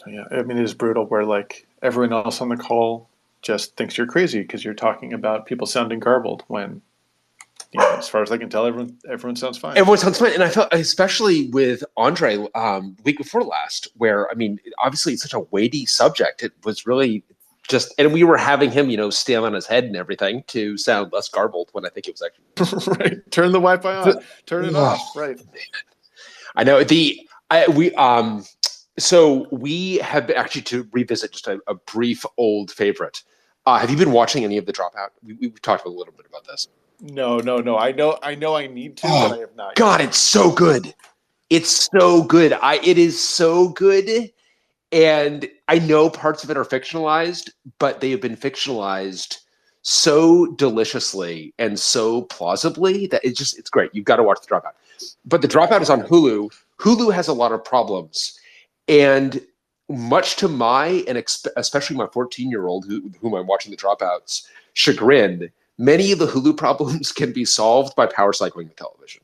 Yeah, I mean, it is brutal where like everyone else on the call just thinks you're crazy because you're talking about people sounding garbled when, as far as I can tell, everyone sounds fine. Everyone sounds fine. And I felt, especially with Andre, week before last, where, I mean, obviously it's such a weighty subject. It was really just, and we were having him, stand on his head and everything to sound less garbled when I think it was actually. Right. Turn the Wi-Fi on. Turn it off. Right. I know so we have actually, to revisit just a brief old favorite. Have you been watching any of The Dropout? We've talked a little bit about this. No. I know I need to, but I have not yet. God, it's so good. It's so good. It is so good. And I know parts of it are fictionalized, but they have been fictionalized so deliciously and so plausibly that it's great. You've got to watch The Dropout. But The Dropout is on Hulu. Hulu has a lot of problems. And much to my, and especially my 14-year-old, whom I'm watching The Dropout's chagrin, many of the Hulu problems can be solved by power cycling the television.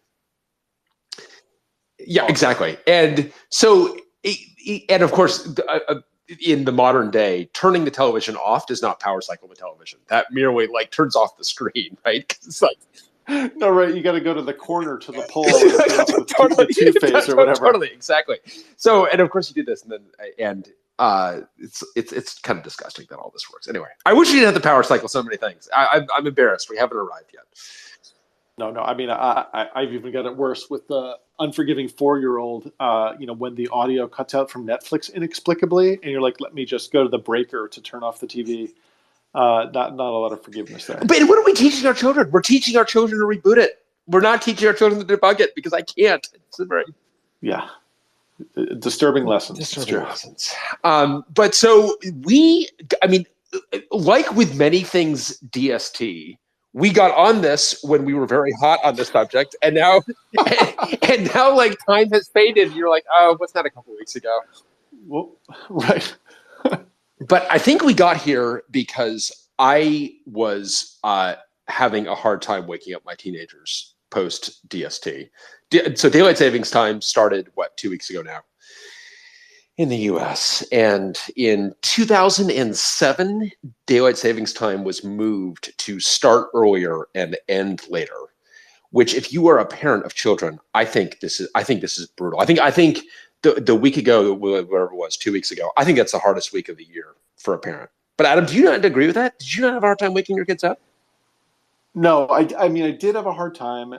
Yeah, exactly. And so, and of course, in the modern day, turning the television off does not power cycle the television. That merely turns off the screen, right? It's like, no, right. You got to go to the corner to the pole and totally, the two-phase or whatever. Totally, exactly. So, and of course you do this, and it's kind of disgusting that all this works. Anyway, I wish you didn't have to power cycle so many things. I'm embarrassed. We haven't arrived yet. No. I mean, I've even got it worse with the unforgiving 4-year-old. When the audio cuts out from Netflix inexplicably, and you're like, "Let me just go to the breaker to turn off the TV." Not a lot of forgiveness there. But what are we teaching our children? We're teaching our children to reboot it. We're not teaching our children to debug it because I can't. It's very disturbing lessons. Disturbing lessons. But so like with many things DST, we got on this when we were very hot on this subject, and now time has faded. And you're like, oh, what's that a couple of weeks ago? Well, right. But I think we got here because I was having a hard time waking up my teenagers post DST. So daylight savings time started, 2 weeks ago now in the US. And in 2007, daylight savings time was moved to start earlier and end later, which if you are a parent of children, I think this is brutal. I think the week ago, whatever it was, 2 weeks ago, I think that's the hardest week of the year for a parent. But Adam, do you not agree with that? Did you not have a hard time waking your kids up? No, I mean, I did have a hard time.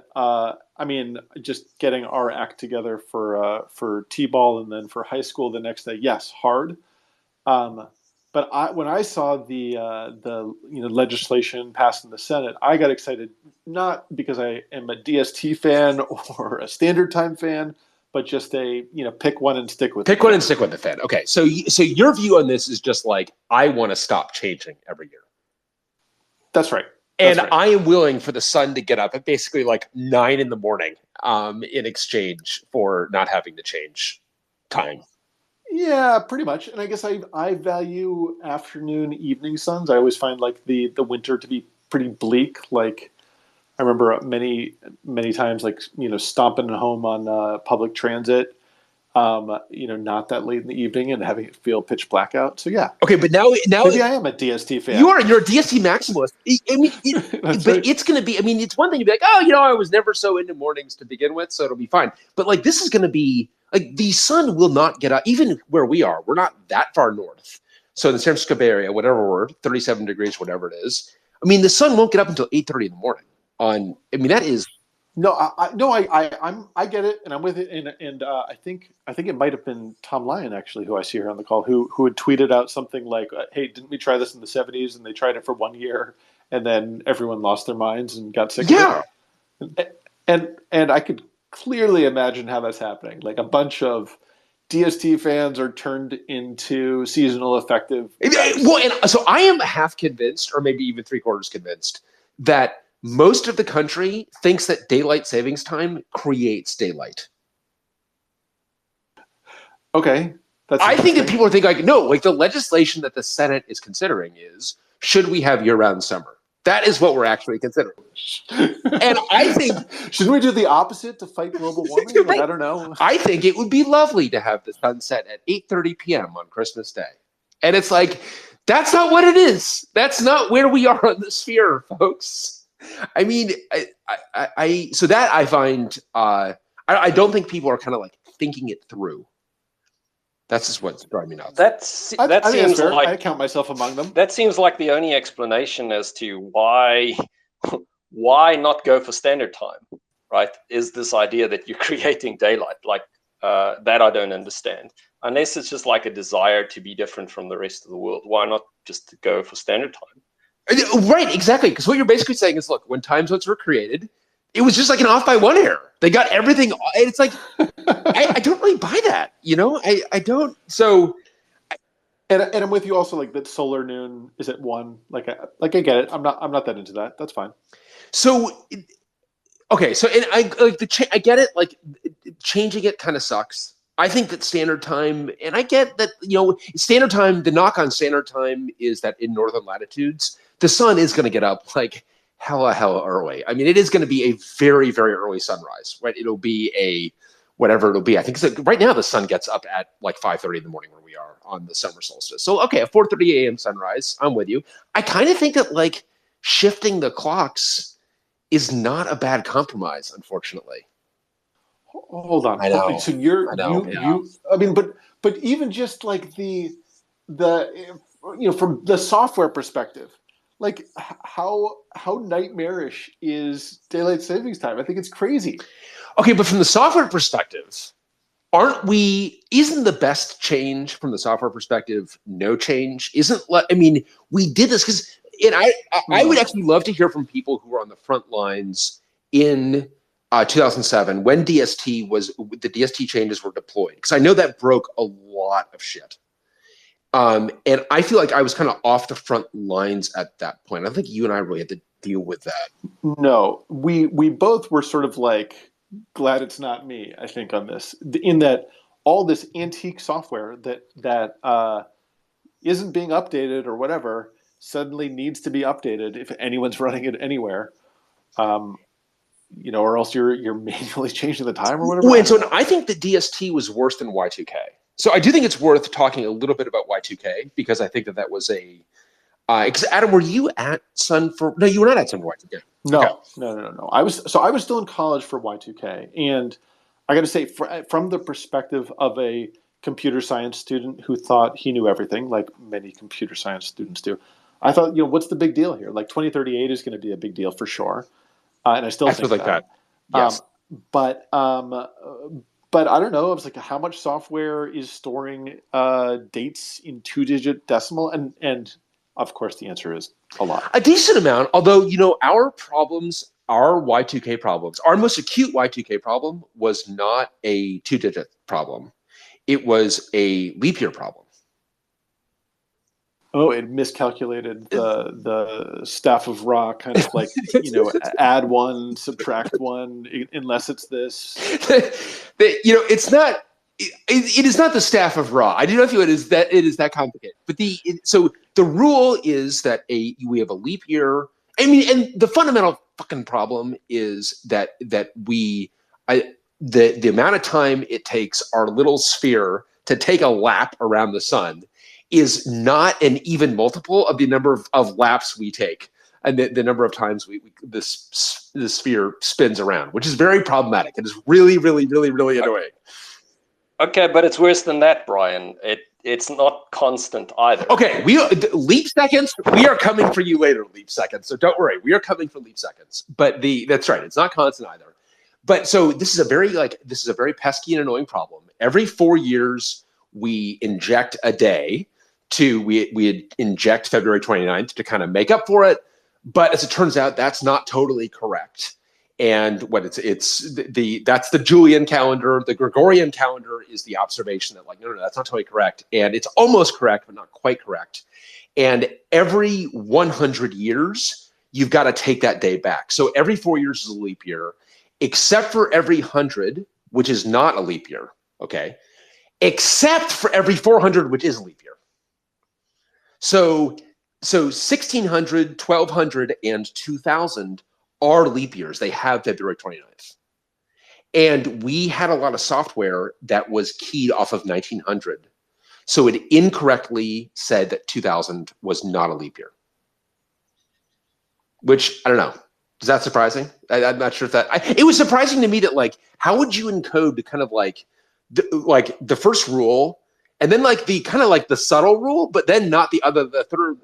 Just getting our act together for T-ball and then for high school the next day. Yes, hard. But when I saw the legislation passed in the Senate, I got excited, not because I am a DST fan or a standard time fan, but just pick one and stick with it. Pick one and stick with the fan. Okay, so your view on this is just like, I want to stop changing every year. That's right. And I am willing for the sun to get up at basically 9 a.m. In exchange for not having to change time. Yeah, pretty much. And I guess I value afternoon, evening suns. I always find the winter to be pretty bleak. I remember many times stomping home on public transit. Not that late in the evening and having it feel pitch black out. So yeah. Okay, but now maybe I am a DST fan. You're a DST maximalist. But it's going to be. I mean, it's one thing to be like, oh, I was never so into mornings to begin with, so it'll be fine. But this is going to be the sun will not get out. Even where we are, we're not that far north. So in the San Francisco Bay Area, whatever we're 37 degrees, whatever it is. I mean, the sun won't get up until 8:30 in the morning. That is. No, I get it, and I'm with it, and I think it might have been Tom Lyon actually, who I see here on the call, who had tweeted out something like, "Hey, didn't we try this in the '70s? And they tried it for 1 year, and then everyone lost their minds and got sick of it." And I could clearly imagine how that's happening. A bunch of DST fans are turned into seasonal affective. Well, and so I am half convinced, or maybe even 3/4 convinced, that most of the country thinks that daylight savings time creates daylight. Okay. I think that people are thinking no, the legislation that the Senate is considering is, should we have year-round summer? That is what we're actually considering. And I think shouldn't we do the opposite to fight global warming? Like, I don't know. I think it would be lovely to have the sun set at 8:30 p.m. on Christmas Day. And it's like, that's not what it is. That's not where we are on the sphere, folks. I mean, so that I find, I don't think people are kind of like thinking it through. That's just what's driving me nuts. That seems like, I count myself among them. That seems like the only explanation as to why not go for standard time, right? Is this idea that you're creating daylight, like that I don't understand. Unless it's just like a desire to be different from the rest of the world. Why not just go for standard time? Right, exactly. Because what you're basically saying is, look, when time zones were created, it was just like an off by one error. They got everything. It's like, I don't really buy that, you know? I don't. So. And I'm with you also, like that solar noon is at 1. Like I get it. I'm not that into that. That's fine. So, okay. So, and I get it. Like, changing it kind of sucks. I think that standard time, and I get that, you know, standard time, the knock on standard time is that in northern latitudes, the sun is going to get up like hella early. I mean, it is going to be a very, very early sunrise, right? It'll be whatever it'll be. I think it's like, right now the sun gets up at like 5:30 in the morning where we are on the summer solstice. So, okay, a 4:30 a.m. sunrise, I'm with you. I kind of think that like shifting the clocks is not a bad compromise, unfortunately. Hold on. I know. So I mean, but even just like the from the software perspective, like how nightmarish is daylight savings time? I think it's crazy. Okay, but from the software perspective, isn't the best change from the software perspective no change? We did this because, and I would actually love to hear from people who were on the front lines in 2007 when the DST changes were deployed, because I know that broke a lot of shit. And I feel like I was kind of off the front lines at that point. I don't think you and I really had to deal with that. No, we both were sort of like glad it's not me, I think, on this, in that all this antique software that isn't being updated or whatever suddenly needs to be updated if anyone's running it anywhere. Or else you're manually changing the time or whatever. Wait, so I think that DST was worse than Y2K. So I do think it's worth talking a little bit about Y2K, because I think that was a. Because Adam, were you at Sun for? No, you were not at Sun for Y2K. No, okay. No. I was still in college for Y2K, and I got to say, from the perspective of a computer science student who thought he knew everything, like many computer science students do, I thought, what's the big deal here? Like 2038 is going to be a big deal for sure. And I still think like that. Yes. But I don't know. I was like, how much software is storing dates in 2-digit decimal? And of course, the answer is a lot. A decent amount. Although, our problems, our Y2K problems, our most acute Y2K problem was not a 2-digit problem. It was a leap year problem. Oh, it miscalculated the staff of Ra, kind of like, add 1, subtract 1, unless it's this. It's not. It is not the staff of Ra. I do not feel it is that complicated. But so the rule is that we have a leap year. I mean, and the fundamental fucking problem is that the amount of time it takes our little sphere to take a lap around the sun is not an even multiple of the number of laps we take, and the number of times the sphere spins around, which is very problematic. It is really, really, really, really annoying. Okay, but it's worse than that, Brian. It's not constant either. Okay, leap seconds. We are coming for you later, leap seconds. So don't worry, we are coming for leap seconds. But that's right. It's not constant either. But so this is a very pesky and annoying problem. Every 4 years, we inject a day. We inject February 29th to kind of make up for it, but as it turns out, that's not totally correct. And that's the Julian calendar. The Gregorian calendar is the observation that no, that's not totally correct, and it's almost correct, but not quite correct. And every 100 years, you've got to take that day back. So every 4 years is a leap year, except for every 100, which is not a leap year. Okay, except for every 400, which is a leap year. So So 1600, 1200, and 2000 are leap years. They have February 29th. And we had a lot of software that was keyed off of 1900. So it incorrectly said that 2000 was not a leap year. Which, I don't know. Is that surprising? I'm not sure if that... it was surprising to me that, like, how would you encode the kind of, like the first rule, and then, like, the kind of, like, the subtle rule, but then not the third...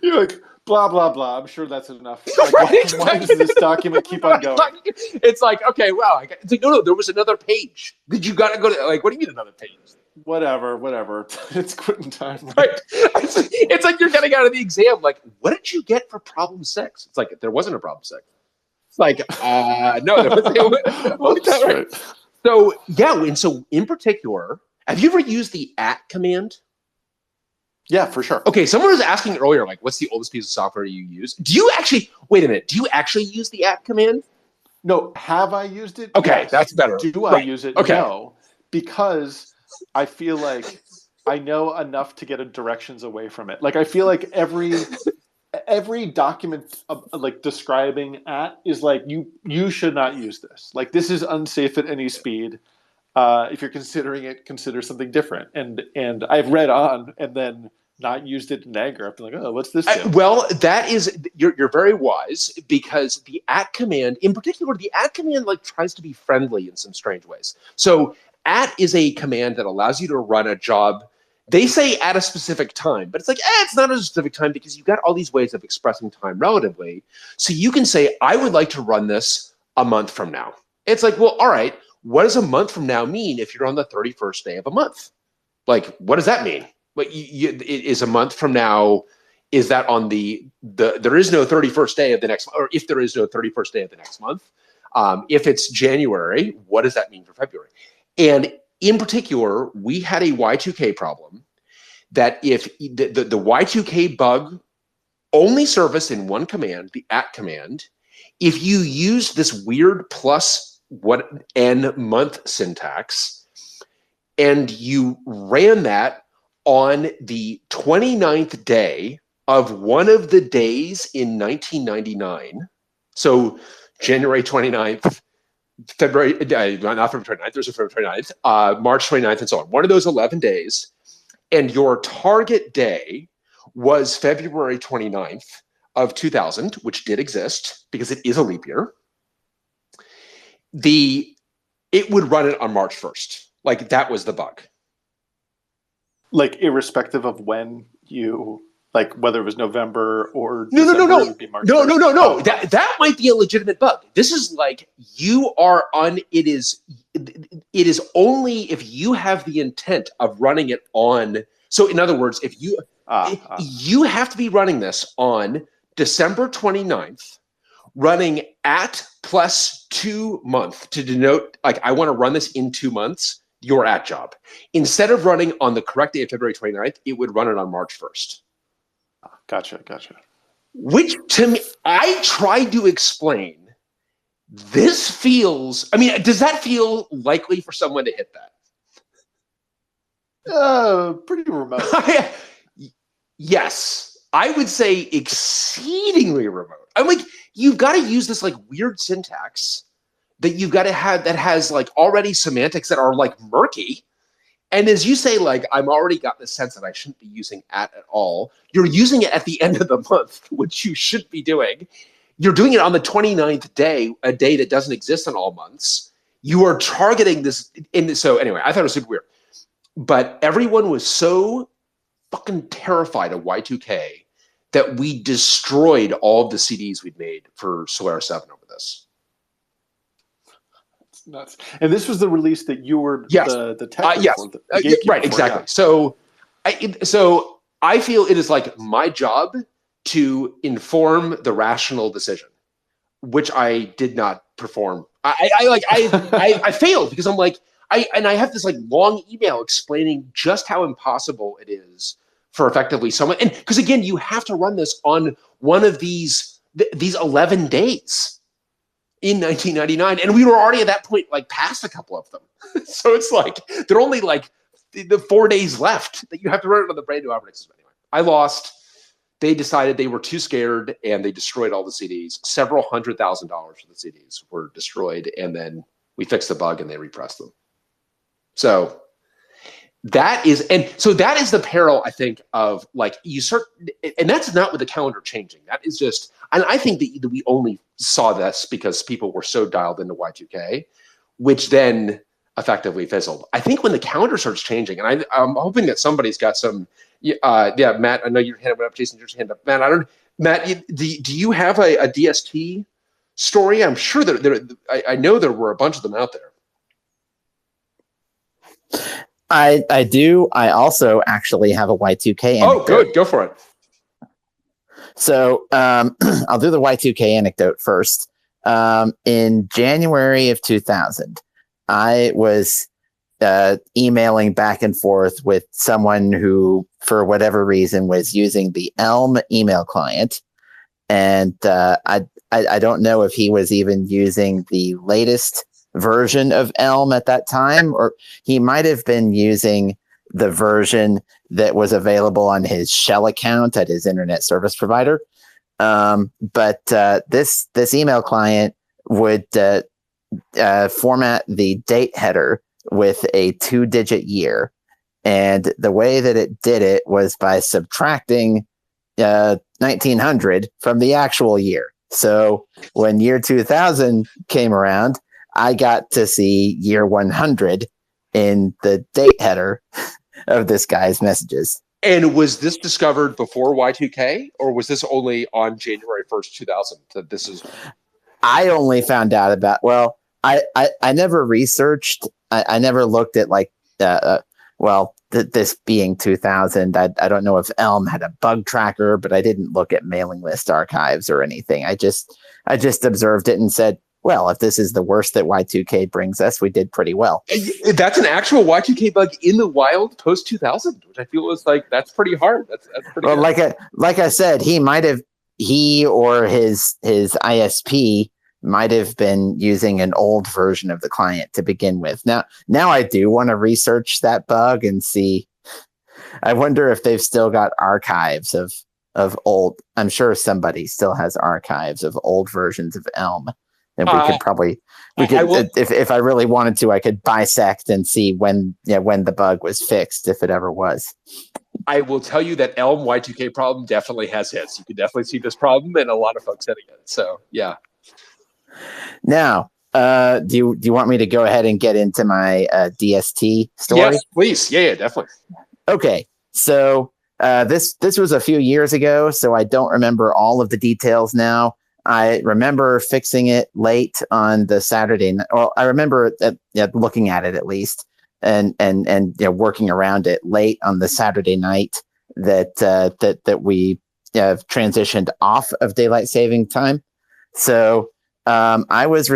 You're like, blah, blah, blah. I'm sure that's enough. Like, Right, why does this document keep on going? It's like, okay, wow. It's like, no, there was another page. Did you got to go to, like, what do you mean another page? Whatever. It's quitting time. Right. It's like you're getting out of the exam. Like, what did you get for problem 6? It's like, there wasn't a problem 6. It's like, no, there wasn't. Right. So, yeah. And so in particular, have you ever used the @ command? Yeah, for sure. Okay, someone was asking earlier, like, what's the oldest piece of software you use? Do you actually, wait a minute, do you actually use the @ command? No, have I used it? Okay, yes. That's better. Do I use it? Okay. No, because I feel like I know enough to get directions away from it. Like, I feel like every document like describing @ is like, you should not use this. Like, this is unsafe at any speed. If you're considering it, consider something different. And I've read on and then not used it in anger. I've been like, oh, what's this do? Well, that is, you're very wise, because the @ command, in particular, the @ command, like, tries to be friendly in some strange ways. So @ is a command that allows you to run a job. They say at a specific time, but it's like, it's not a specific time, because you've got all these ways of expressing time relatively. So you can say, I would like to run this a month from now. It's like, well, all right, what does a month from now mean if you're on the 31st day of a month? Like, what does that mean? But is a month from now, is that on there is no 31st day of the next, or if there is no 31st day of the next month? If it's January, what does that mean for February? And in particular, we had a Y2K problem that if the Y2K bug only surfaced in one command, the @ command, if you use this weird plus n month syntax, and you ran that on the 29th day of one of the days in 1999, so January 29th, February, not February 29th, there's a February 29th, March 29th, and so on, one of those 11 days, and your target day was February 29th of 2000, which did exist because it is a leap year, it would run it on March 1st. Like, that was the bug. Like, irrespective of when you, like, whether it was November or no, December, it would be March 1st. No. Oh. That might be a legitimate bug. This is like, you are it is only if you have the intent of running it on. So in other words, if you you have to be running this on December 29th, running @ plus 2 month to denote, like, I want to run this in 2 months, your @ job. Instead of running on the correct day of February 29th, it would run it on March 1st. Gotcha. Which, to me, I tried to explain, this feels, I mean, does that feel likely for someone to hit that? Pretty remote. Yes, I would say exceedingly remote. I'm like, you've got to use this, like, weird syntax that you've got to have that has, like, already semantics that are, like, murky. And as you say, like, I'm already got the sense that I shouldn't be using @ at all. You're using it at the end of the month, which you should be doing. You're doing it on the 29th day, a day that doesn't exist in all months. You are targeting this. So anyway, I thought it was super weird. But everyone was so fucking terrified of Y2K that we destroyed all of the CDs we'd made for Solaris 7 over this. Nuts. And this was the release that you were the tech yes. for, the gatekeeper right, exactly. Yeah. So I feel it is, like, my job to inform the rational decision, which I did not perform. I failed because I'm like, I have this, like, long email explaining just how impossible it is for effectively someone, and because again, you have to run this on one of these 11 days in 1999, and we were already at that point, like, past a couple of them. So it's like there are only, like, the 4 days left that you have to run it on the brand new operating system. Anyway, I lost. they decided they were too scared and they destroyed all the CDs. Several $100,000 for the CDs were destroyed, and then we fixed the bug and they repressed them. So that is the peril, I think, of like you start, and that's not with the calendar changing. That is just, and I think that we only saw this because people were so dialed into Y2K, which then effectively fizzled. I think when the calendar starts changing, and I'm hoping that somebody's got some. Yeah, Matt, I know your hand went up. Jason, your hand up. Matt, do you have a DST story? I'm sure that I know there were a bunch of them out there. I do. I also actually have a Y2K anecdote. Oh, good. Go for it. So I'll do the Y2K anecdote first. In January of 2000, I was emailing back and forth with someone who, for whatever reason, was using the Elm email client. And I don't know if he was even using the latest version of Elm at that time, or he might have been using the version that was available on his shell account at his internet service provider. But this email client would format the date header with a 2-digit year. And the way that it did it was by subtracting 1900 from the actual year. So when year 2000 came around, I got to see year 100 in the date header of this guy's messages. And was this discovered before Y2K, or was this only on January 1st, 2000? That this is. I only found out about, well, I never researched. I never looked at like, this being 2000. I don't know if Elm had a bug tracker, but I didn't look at mailing list archives or anything. I just observed it and said, well, if this is the worst that Y2K brings us, we did pretty well. That's an actual Y2K bug in the wild post 2000, which I feel is like, that's pretty hard. That's pretty well, hard. Like I said, he or his ISP might have been using an old version of the client to begin with. Now I do want to research that bug and see. I wonder if they've still got archives of old. I'm sure somebody still has archives of old versions of Elm. And if I really wanted to, I could bisect and see when the bug was fixed, if it ever was. I will tell you that Elm Y2K problem definitely has hits. You can definitely see this problem, and a lot of folks hitting it. So, yeah. Now, do you want me to go ahead and get into my DST story? Yes, please. Yeah, definitely. Okay, so this was a few years ago, so I don't remember all of the details now. I remember fixing it late on the Saturday. Well, I remember looking at it at least, and working around it late on the Saturday night that we transitioned off of daylight saving time. So I was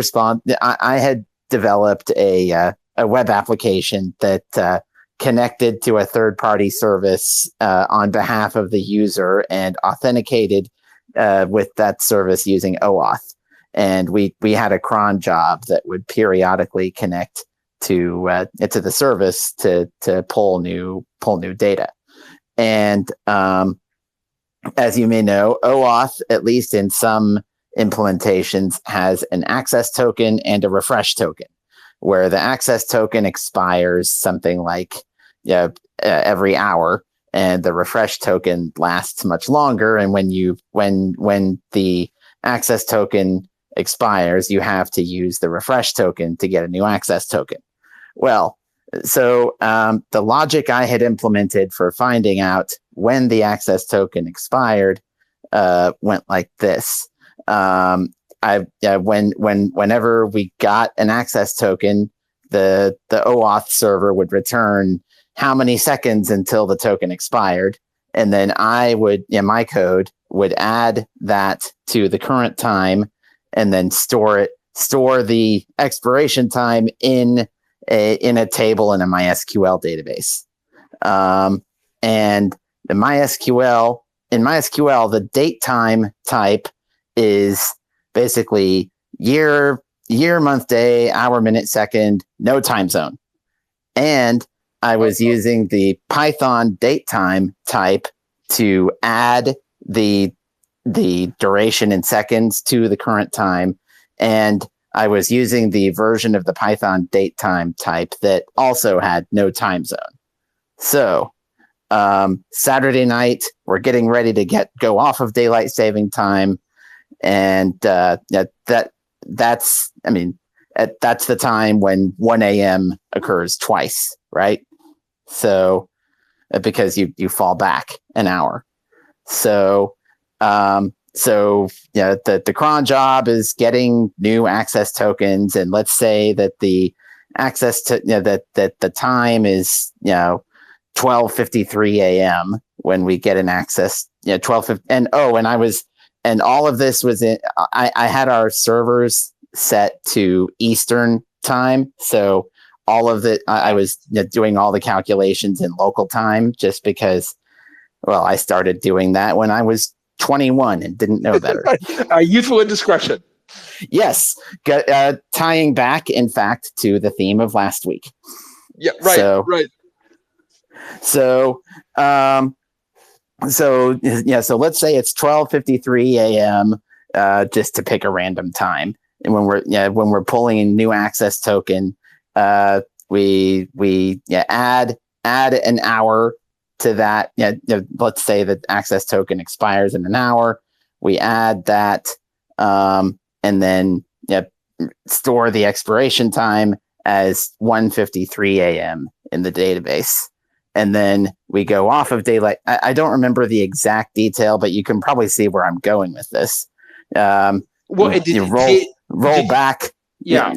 I had developed a web application that connected to a third-party service on behalf of the user and authenticated with that service using OAuth. And we had a cron job that would periodically connect to the service to pull new data. And as you may know, OAuth, at least in some implementations, has an access token and a refresh token, where the access token expires something like every hour, and the refresh token lasts much longer. And when the access token expires, you have to use the refresh token to get a new access token. Well, so the logic I had implemented for finding out when the access token expired went like this. Whenever we got an access token, the OAuth server would return how many seconds until the token expired, and then my code would add that to the current time, and then store the expiration time in a table in a MySQL database. And the in MySQL, the date time type is basically year, month, day, hour, minute, second, no time zone. And I was using the Python datetime type to add the duration in seconds to the current time, and I was using the version of the Python date time type that also had no time zone. So Saturday night, we're getting ready to go off of daylight saving time, and that's the time when 1 a.m. occurs twice, right? So because you fall back an hour. So the cron job is getting new access tokens, and let's say that the access to that the time is 12:53 a.m. when we get an access 12:50, and all of this was in I had our servers set to Eastern time, so all of it I was doing all the calculations in local time just because, well, I started doing that when I was 21 and didn't know better. Youthful indiscretion. Yes, tying back, in fact, to the theme of last week. Yeah, right, right. So let's say it's 12:53 a.m. Just to pick a random time, and when we're pulling a new access token, we add an hour to that. Let's say that access token expires in an hour. We add that, and then store the expiration time as 1:53 a.m. in the database. And then we go off of daylight. I don't remember the exact detail, but you can probably see where I'm going with this. Roll back. Yeah.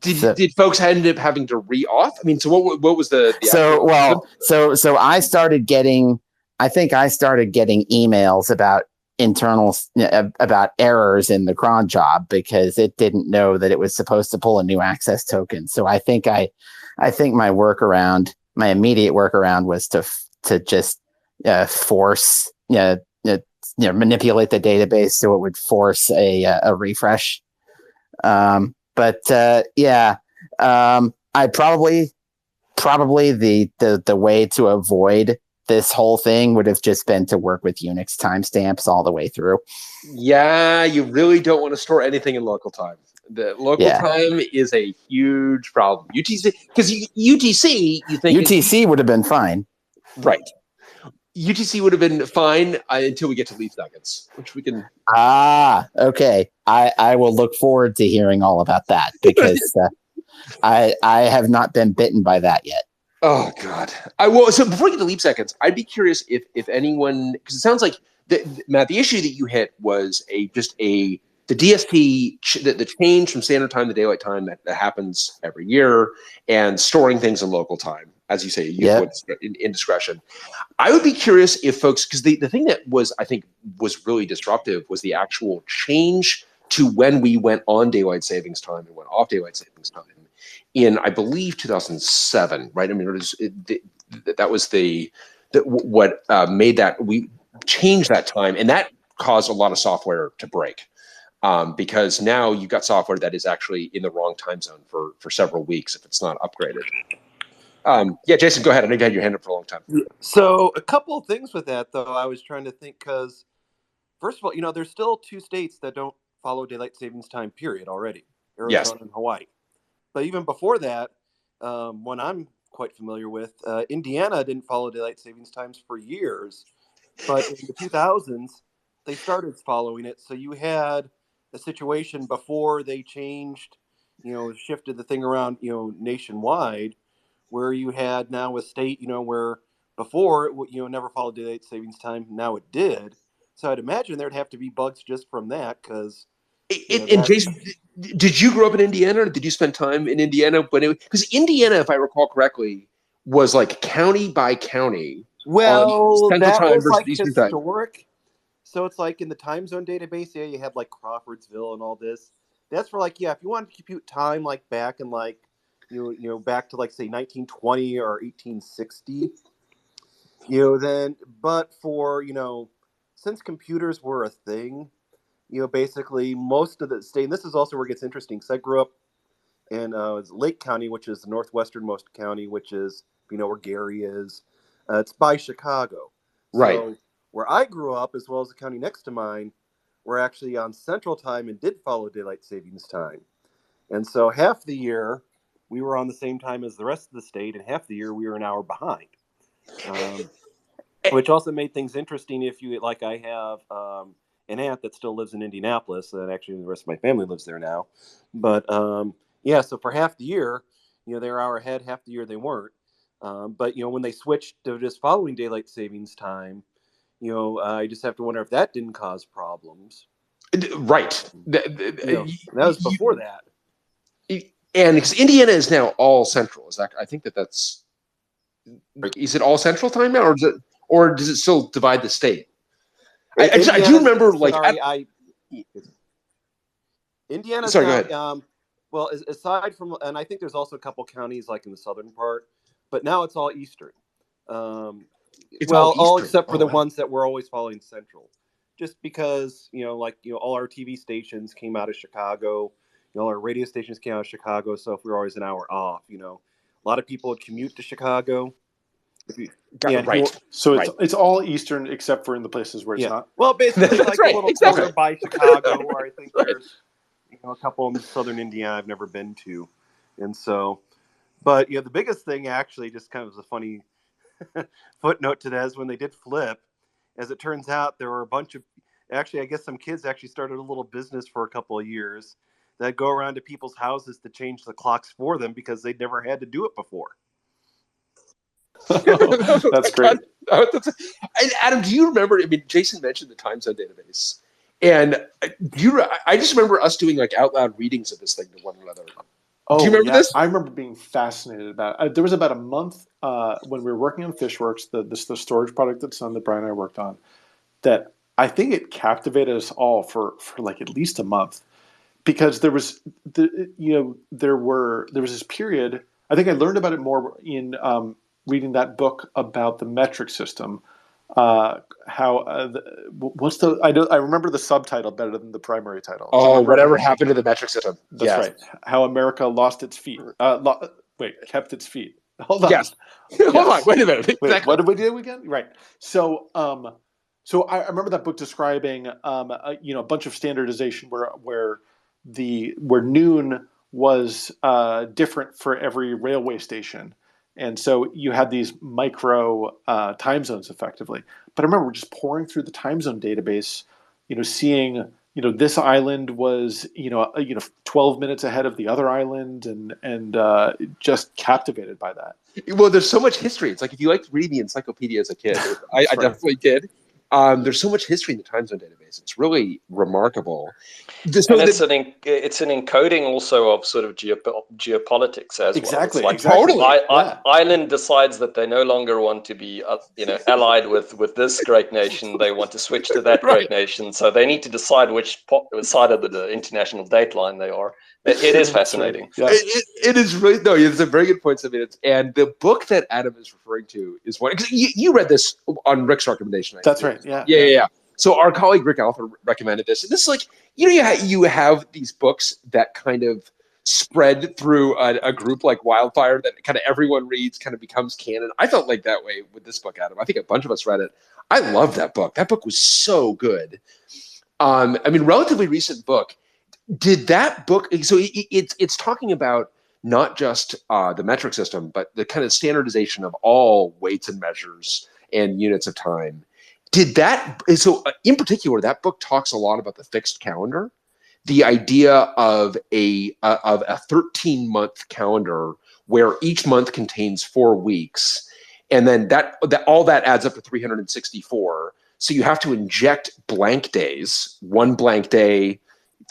Did folks end up having to re-auth? I mean, so what was the so I started getting emails about about errors in the cron job because it didn't know that it was supposed to pull a new access token. So I think my immediate workaround was to just force manipulate the database so it would force a refresh. I probably the way to avoid this whole thing would have just been to work with Unix timestamps all the way through. Yeah, you really don't want to store anything in local time. The local time is a huge problem. UTC, because UTC, you think UTC would have been fine, right? UTC would have been fine until we get to leaf seconds, which we can. Okay. I will look forward to hearing all about that because I have not been bitten by that yet. Oh God! So before we get to leap seconds, I'd be curious if anyone, because it sounds like Matt, the issue that you hit was the DST, the change from standard time to daylight time that happens every year, and storing things in local time, as you say, indiscretion. I would be curious if folks, because the thing that I think was really disruptive was the actual change to when we went on daylight savings time and went off daylight savings time in, I believe, 2007, right? I mean, that was what made that, we changed that time, and that caused a lot of software to break because now you've got software that is actually in the wrong time zone for several weeks if it's not upgraded. Jason, go ahead. I know you had your hand up for a long time. So a couple of things with that, though, I was trying to think because, first of all, there's still 2 states that don't follow daylight savings time, period, already. Arizona and Hawaii. But even before that, one I'm quite familiar with, Indiana didn't follow daylight savings times for years. But in the 2000s, they started following it. So you had a situation before they changed, shifted the thing around, nationwide, where you had now a state, where before it never followed daylight savings time. Now it did. So I'd imagine there'd have to be bugs just from that because. And Jason, did you grow up in Indiana, or did you spend time in Indiana? Because Indiana, if I recall correctly, was like county by county. Well, that was like historic. Time. So it's like in the time zone database, you had like Crawfordsville and all this. That's for like, if you want to compute time like back in like, back to like say 1920 or 1860, then, but for, since computers were a thing, basically most of the state, and this is also where it gets interesting, because I grew up in Lake County, which is the northwesternmost county, which is, where Gary is. It's by Chicago. Right. So where I grew up, as well as the county next to mine, we're actually on Central Time and did follow daylight savings time. And so half the year we were on the same time as the rest of the state, and half the year we were an hour behind. Which also made things interesting. If you like, I have an aunt that still lives in Indianapolis, and actually the rest of my family lives there now. But yeah, so for half the year, they were an hour ahead. Half the year they weren't. But when they switched to just following daylight savings time, I just have to wonder if that didn't cause problems. Right. That was before that. And because Indiana is now all central, is that? I think that's. Is it all central time now, or does it still divide the state? I do remember, like, Indiana's sorry, go now, ahead. Well, aside from, and I think there's also a couple counties like in the southern part, but now it's all eastern. All except for the ones that were always following central, just because all our TV stations came out of Chicago, all our radio stations came out of Chicago, so if we were always an hour off, a lot of people would commute to Chicago. Right. So it's all eastern except for in the places where it's not. Well, basically, like right, a little corner by Chicago, where I think there's a couple in southern Indiana I've never been to, and so, but the biggest thing actually, just kind of as a funny footnote to that, is when they did flip. As it turns out, there were a bunch of I guess some kids actually started a little business for a couple of years that go around to people's houses to change the clocks for them because they'd never had to do it before. That's great. And Adam, do you remember? I mean, Jason mentioned the time zone database, and I just remember us doing like out loud readings of this thing to one another. Oh, do you remember this? I remember being fascinated about it. There was about a month when we were working on Fishworks, the storage product that Brian and I worked on, that I think it captivated us all for like at least a month, because there was there was this period. I think I learned about it more in reading that book about the metric system. I remember the subtitle better than the primary title. Oh, whatever happened to the metric system? That's right. How America lost its feet. Kept its feet. Hold on. Yes. Hold on. Wait a minute. Wait, what did we do again? Right. So I remember that book describing a bunch of standardization where noon was different for every railway station. And so you had these micro time zones effectively. But I remember just pouring through the time zone database, seeing, this island was, 12 minutes ahead of the other island, and just captivated by that. Well, there's so much history. It's like if you liked reading the encyclopedia as a kid, I definitely did. There's so much history in the time zone database. It's really remarkable. And it's an encoding also of sort of geopolitics as exactly, well. It's like totally. Island decides that they no longer want to be allied with this great nation. They want to switch to that great nation. So they need to decide which side of the international date line they are. It is fascinating. Yeah. It is really it's a very good point. And the book that Adam is referring to is one, because you read this on Rick's recommendation. That's right. Yeah. So our colleague Rick Alpha recommended this, and this is like you have these books that kind of spread through a group like wildfire that kind of everyone reads, kind of becomes canon. I felt like that way with this book, Adam. I think a bunch of us read it. I love that book. That book was so good. Relatively recent book. Did that book? So it's talking about not just the metric system, but the kind of standardization of all weights and measures and units of time. Did that? So in particular, that book talks a lot about the fixed calendar, the idea of a 13-month calendar where each month contains 4 weeks, and then that all that adds up to 364. So you have to inject blank days, 1 blank day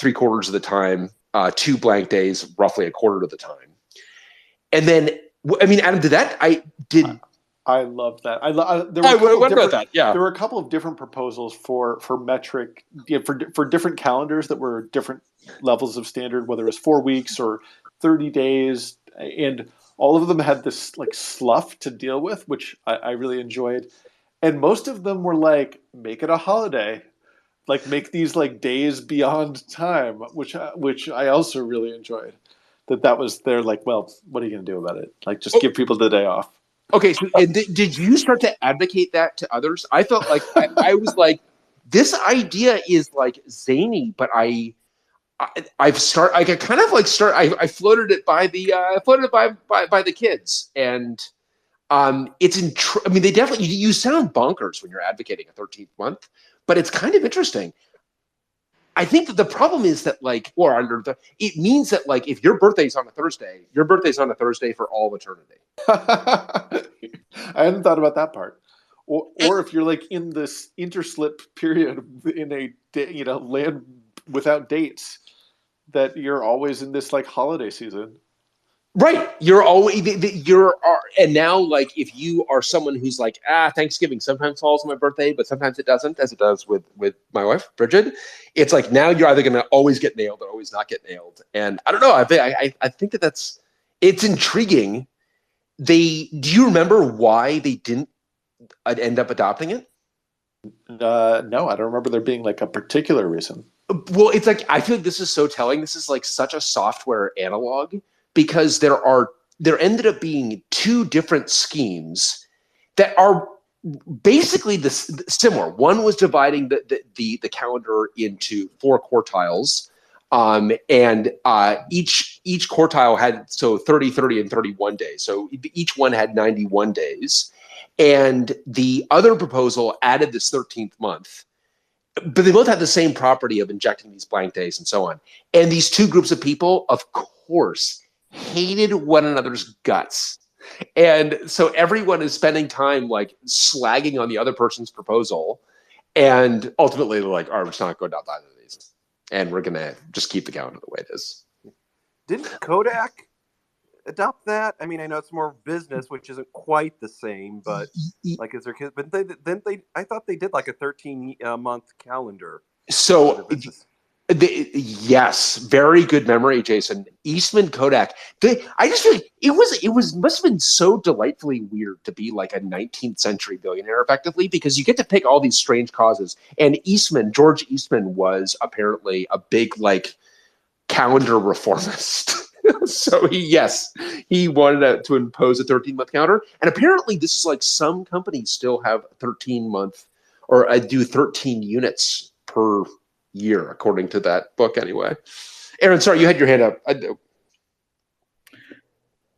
3/4 of the time, 2 blank days, roughly 1/4 of the time. And then, Adam, I love that. There were a couple of different proposals for metric, for different calendars that were different levels of standard, whether it was 4 weeks or 30 days, and all of them had this like slough to deal with, which I really enjoyed. And most of them were like, make it a holiday. Like make these like days beyond time, which I also really enjoyed. They're like, well, what are you going to do about it? Like just give people the day off. Okay, so and did you start to advocate that to others? I felt like I was like, this idea is like zany, but I floated it by the kids, and I mean, they definitely you sound bonkers when you're advocating a 13th month, but it's kind of interesting. I think that the problem is that it means that like if your birthday's on a Thursday, your birthday's on a Thursday for all eternity. I hadn't thought about that part. Or if you're like in this interslip period in a land without dates, that you're always in this like holiday season. Right. And now like if you are someone who's like, Thanksgiving sometimes falls on my birthday, but sometimes it doesn't, as it does with my wife, Bridget, it's like now you're either going to always get nailed or always not get nailed. And I don't know. I think it's intriguing. Do you remember why they didn't end up adopting it? No, I don't remember there being like a particular reason. Well, it's like, I feel like this is so telling. This is like such a software analog. Because there ended up being two different schemes that are basically similar. One was dividing the calendar into 4 quartiles, and each quartile had 30, 30, and 31 days. So each one had 91 days, and the other proposal added this 13th month. But they both had the same property of injecting these blank days and so on. And these two groups of people, of course, hated one another's guts. And so everyone is spending time like slagging on the other person's proposal. And ultimately they're like, all right, we're just not going to adopt either of these. And we're going to just keep the calendar the way it is. Didn't Kodak adopt that? I mean, I know it's more business, which isn't quite the same, but like as their kids, but I thought they did like a 13-month calendar. So yes, very good memory, Jason. Eastman Kodak. I just feel like it must have been so delightfully weird to be like a 19th century billionaire, effectively, because you get to pick all these strange causes. And George Eastman, was apparently a big like calendar reformist. So he wanted to impose a 13-month calendar, and apparently this is like some companies still have 13-month or do 13 units per year, according to that book anyway. Aaron, sorry, you had your hand up.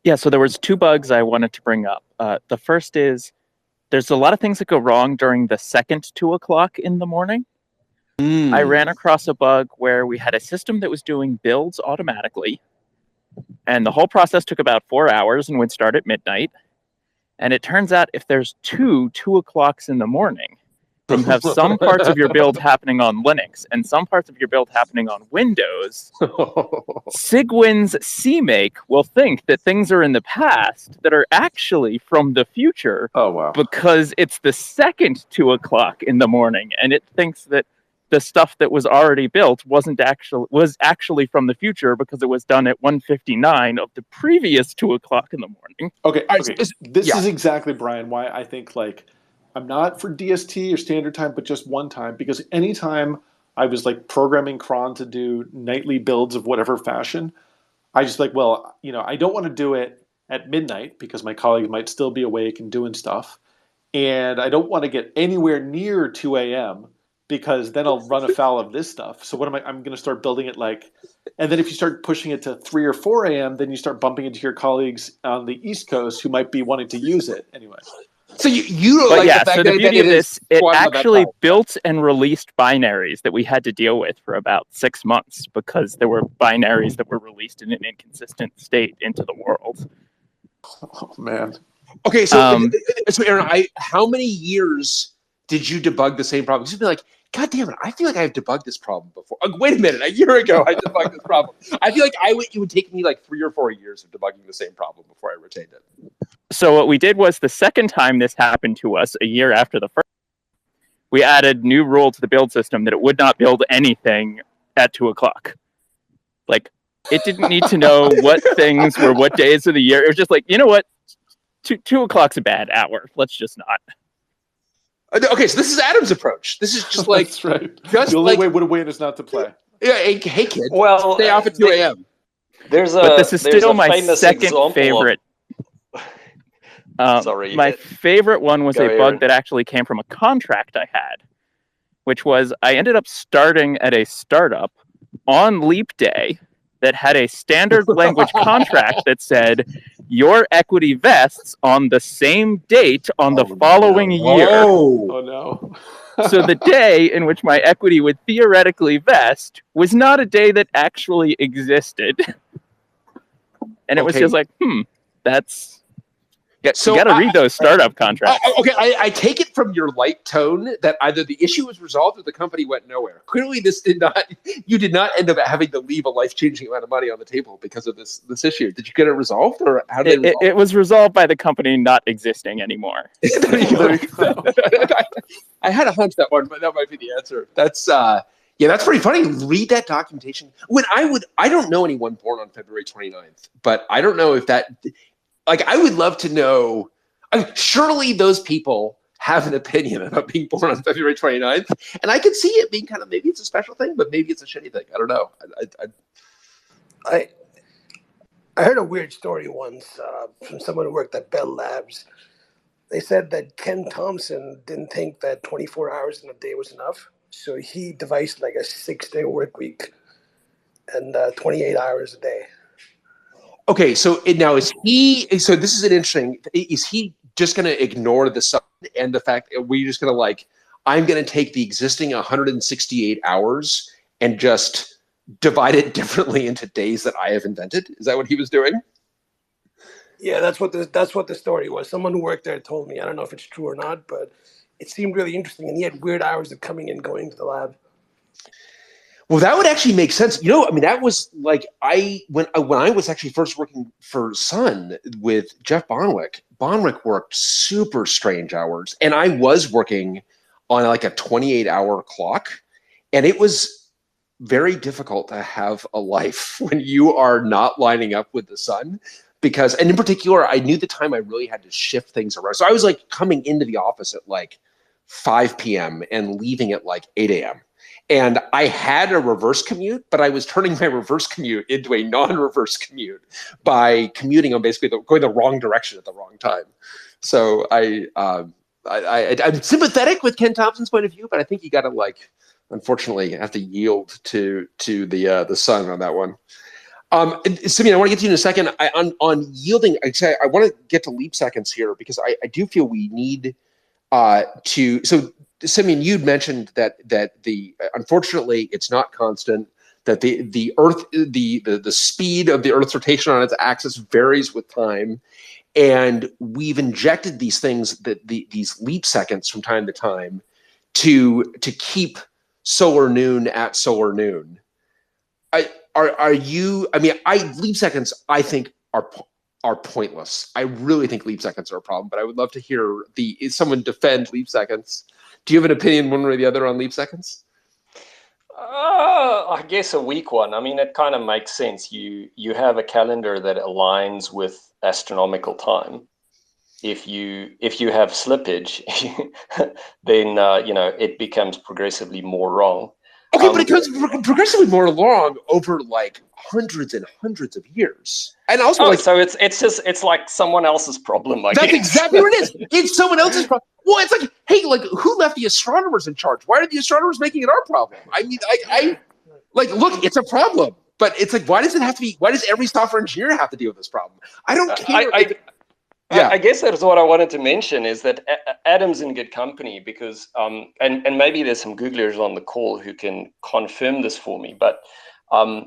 Yeah, so there was 2 bugs I wanted to bring up. The first is there's a lot of things that go wrong during the second 2 o'clock in the morning. I ran across a bug where we had a system that was doing builds automatically, and the whole process took about 4 hours and would start at midnight. And it turns out if there's 2 o'clocks in the morning, and you have some parts of your build happening on Linux and some parts of your build happening on Windows, Sigwin's CMake will think that things are in the past that are actually from the future. Oh, wow. Because it's the second 2 o'clock in the morning, and it thinks that the stuff that was already built was actually from the future because it was done at 1:59 of the previous 2 o'clock in the morning. Okay. This is exactly, Brian, why I think like I'm not for DST or standard time, but just one time, because anytime I was like programming cron to do nightly builds of whatever fashion, I just like, well, I don't want to do it at midnight because my colleagues might still be awake and doing stuff. And I don't want to get anywhere near 2 a.m. because then I'll run afoul of this stuff. So I'm going to start building it like, and then if you start pushing it to 3 or 4 a.m., then you start bumping into your colleagues on the East Coast who might be wanting to use it anyway. So you don't like the fact so that the beauty of this, it actually that built and released binaries that we had to deal with for about 6 months because there were binaries that were released in an inconsistent state into the world. Oh man. Okay, so Aaron, how many years did you debug the same problem? You'd be like, God damn it, I feel like I've debugged this problem before. Wait a minute, a year ago I debugged this problem. I feel like it would take me like 3 or 4 years of debugging the same problem before I retained it. So what we did was the second time this happened to us, a year after the first, we added new rule to the build system that it would not build anything at 2 o'clock. Like, it didn't need to know what things were what days of the year. It was just like, you know what? 2 o'clock's a bad hour. Let's just not. Okay, so this is Adam's approach. This is just like... That's right. The only way to win is not to play. Yeah, hey kid, well, stay off at 2 a.m. But this is still my second favorite. Sorry. My favorite one was Go, a bug Aaron. that actually came from a contract I had, which was I ended up starting at a startup on leap day that had a standard language contract that said your equity vests on the same date on the following year. Oh no. So the day in which my equity would theoretically vest was not a day that actually existed. And it was just like, that's... So you got to read those startup contracts. I take it from your light tone that either the issue was resolved or the company went nowhere. Clearly, you did not end up having to leave a life-changing amount of money on the table because of this issue. Did you get it resolved, or how did they resolve it was resolved by the company not existing anymore. I had a hunch that might be the answer. That's that's pretty funny. Read that documentation. I don't know anyone born on February 29th, but I don't know if that. Like, I would love to know. Surely those people have an opinion about being born on February 29th, and I can see it being kind of, maybe it's a special thing, but maybe it's a shitty thing. I don't know. I heard a weird story once from someone who worked at Bell Labs. They said that Ken Thompson didn't think that 24 hours in a day was enough, so he devised like a 6-day work week and 28 hours a day. Okay, so now is he? So this is an interesting. Is he just going to ignore the sun and the fact that we're just going to I'm going to take the existing 168 hours and just divide it differently into days that I have invented? Is that what he was doing? Yeah, that's what the story was. Someone who worked there told me. I don't know if it's true or not, but it seemed really interesting. And he had weird hours of coming and going to the lab. Well, that would actually make sense. That was like when I was actually first working for Sun with Jeff Bonwick. Bonwick worked super strange hours, and I was working on like a 28-hour clock, and it was very difficult to have a life when you are not lining up with the sun. And in particular, I knew the time I really had to shift things around. So I was like coming into the office at like 5 p.m. and leaving at like 8 a.m. And I had a reverse commute, but I was turning my reverse commute into a non-reverse commute by commuting on basically going the wrong direction at the wrong time. So I'm sympathetic with Ken Thompson's point of view, but I think you got to unfortunately, have to yield to the sun on that one. Simeon, I want to get to you in a second. On yielding, I want to get to leap seconds here because I do feel we need to. So, Simeon, you'd mentioned that unfortunately it's not constant. That the Earth, the speed of the Earth's rotation on its axis varies with time, and we've injected these things these leap seconds from time to time to keep solar noon at solar noon. Leap seconds I think are pointless. I really think leap seconds are a problem, but I would love to hear someone defend leap seconds. Do you have an opinion one way or the other on leap seconds? I guess a weak one. I mean, it kind of makes sense. You have a calendar that aligns with astronomical time. If you have slippage, then it becomes progressively more wrong. Okay, but it becomes progressively more long over like hundreds and hundreds of years. And also, so it's like someone else's problem. That's exactly what it is. It's someone else's problem. Well, it's like, hey, who left the astronomers in charge? Why are the astronomers making it our problem? I mean, look, it's a problem, but it's like, why does it have to be? Why does every software engineer have to deal with this problem? I don't care. I guess that's what I wanted to mention is that Adam's in good company because, and maybe there's some Googlers on the call who can confirm this for me, but a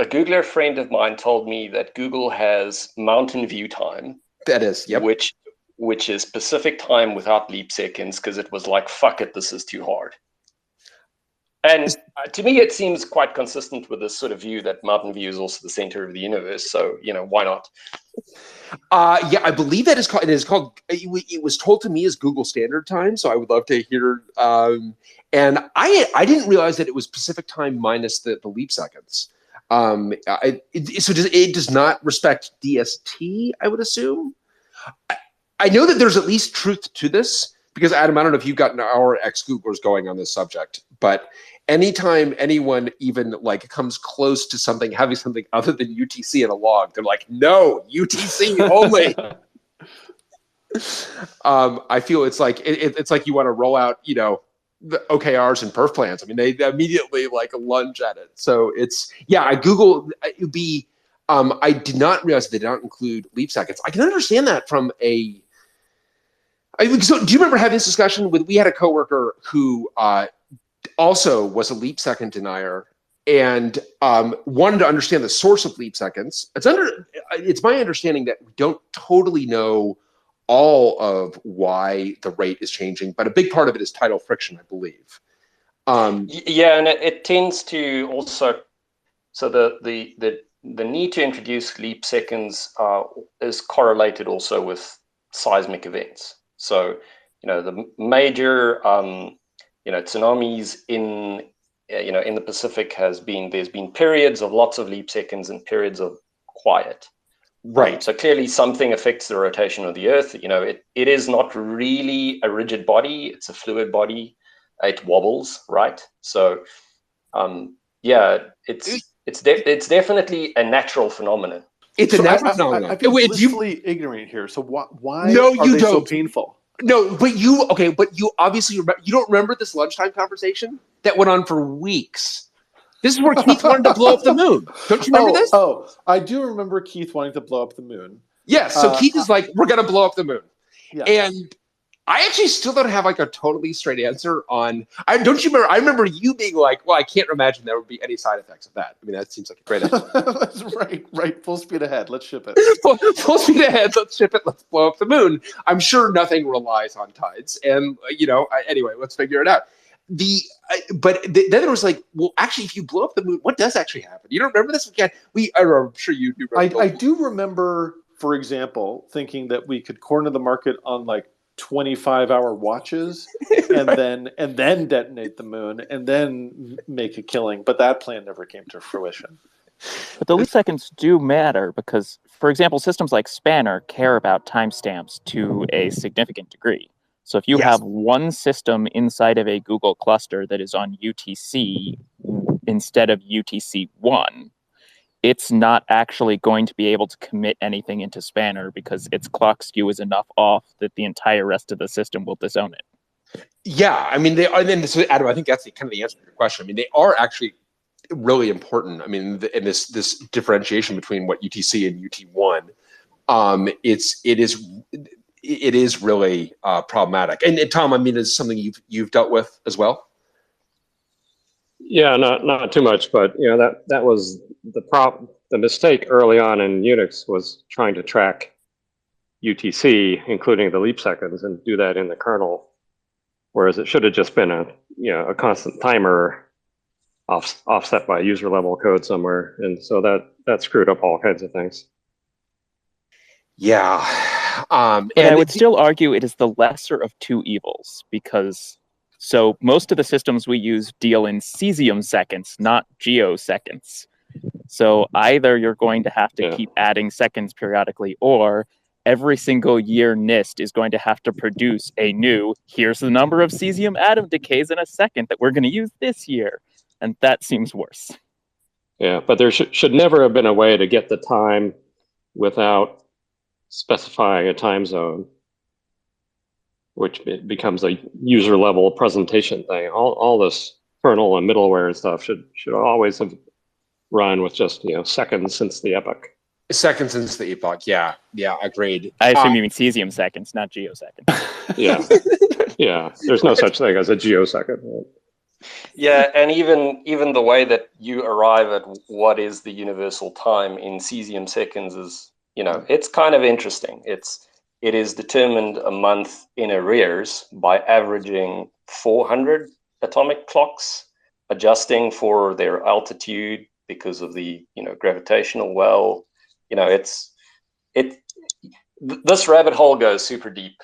Googler friend of mine told me that Google has Mountain View time. That is, yep. Which is Pacific time without leap seconds because it was like, fuck it, this is too hard. And to me, it seems quite consistent with this sort of view that Mountain View is also the center of the universe. So, why not? I believe that it is called, it was told to me as Google Standard Time. So I would love to hear, and I didn't realize that it was Pacific time minus the leap seconds. It does not respect DST, I would assume. I know that there's at least truth to this because, Adam, I don't know if you've gotten our ex-Googlers going on this subject, but anytime anyone even comes close to having something other than UTC in a log, they're like, no, UTC only. I feel it's like it's like you want to roll out, you know, the OKRs and perf plans. I mean, they immediately like lunge at it. So it's I Googled it'd be. I did not realize they don't include leap seconds. I can understand that from a. So do you remember having this discussion with? We had a coworker who also was a leap second denier and wanted to understand the source of leap seconds. It's my understanding that we don't totally know all of why the rate is changing, but a big part of it is tidal friction, I believe. Yeah, and it tends to also, so the need to introduce leap seconds is correlated also with seismic events. So, you know, the major, tsunamis in the Pacific there's been periods of lots of leap seconds and periods of quiet. Right. So clearly something affects the rotation of the Earth. You know, it is not really a rigid body. It's a fluid body. It wobbles, right? So, it's definitely a natural phenomenon. It's a natural phenomenon. I feel blissfully ignorant here. So why no, are you they don't. so painful? No, but you obviously you don't remember this lunchtime conversation that went on for weeks. This is where Keith wanted to blow up the moon. Don't you remember this? Oh, I do remember Keith wanting to blow up the moon. Yes. So Keith is like, we're going to blow up the moon. Yeah. And I actually still don't have like a totally straight answer on. Don't you remember? I remember you being like, "Well, I can't imagine there would be any side effects of that." I mean, that seems like a great answer. That's right. Full speed ahead. Let's ship it. Full speed ahead. Let's ship it. Let's blow up the moon. I'm sure nothing relies on tides, and anyway, let's figure it out. Then it was like, well, actually, if you blow up the moon, what does actually happen? You don't remember this? I'm sure you do. I do remember, for example, thinking that we could corner the market on like 25-hour watches and then detonate the moon and then make a killing, but that plan never came to fruition. But the leap seconds do matter because, for example, systems like Spanner care about timestamps to a significant degree. So if you have one system inside of a Google cluster that is on UTC instead of UTC-1, it's not actually going to be able to commit anything into Spanner because its clock skew is enough off that the entire rest of the system will disown it. Yeah, I mean, they are. Then, Adam, I think that's kind of the answer to your question. I mean, they are actually really important. I mean, in this differentiation between what UTC and UT1, it is really problematic. And Tom, I mean, is something you've dealt with as well? Yeah, not too much, but that was the mistake early on in Unix was trying to track UTC, including the leap seconds, and do that in the kernel, whereas it should have just been a constant timer offset by user level code somewhere, and so that screwed up all kinds of things. Yeah, and I would still argue it is the lesser of two evils because. So most of the systems we use deal in cesium seconds, not geoseconds. So either you're going to have to keep adding seconds periodically, or every single year NIST is going to have to produce a new, here's the number of cesium atom decays in a second that we're going to use this year. And that seems worse. Yeah, but there should never have been a way to get the time without specifying a time zone, which it becomes a user level presentation thing. All this kernel and middleware and stuff should always have run with just seconds since the epoch. Seconds since the epoch, yeah, agreed. I assume you mean cesium seconds, not geoseconds. Yeah. There's no such thing as a geosecond. Right? Yeah, and even the way that you arrive at what is the universal time in cesium seconds is, it's kind of interesting. It is determined a month in arrears by averaging 400 atomic clocks, adjusting for their altitude because of the gravitational well. This rabbit hole goes super deep.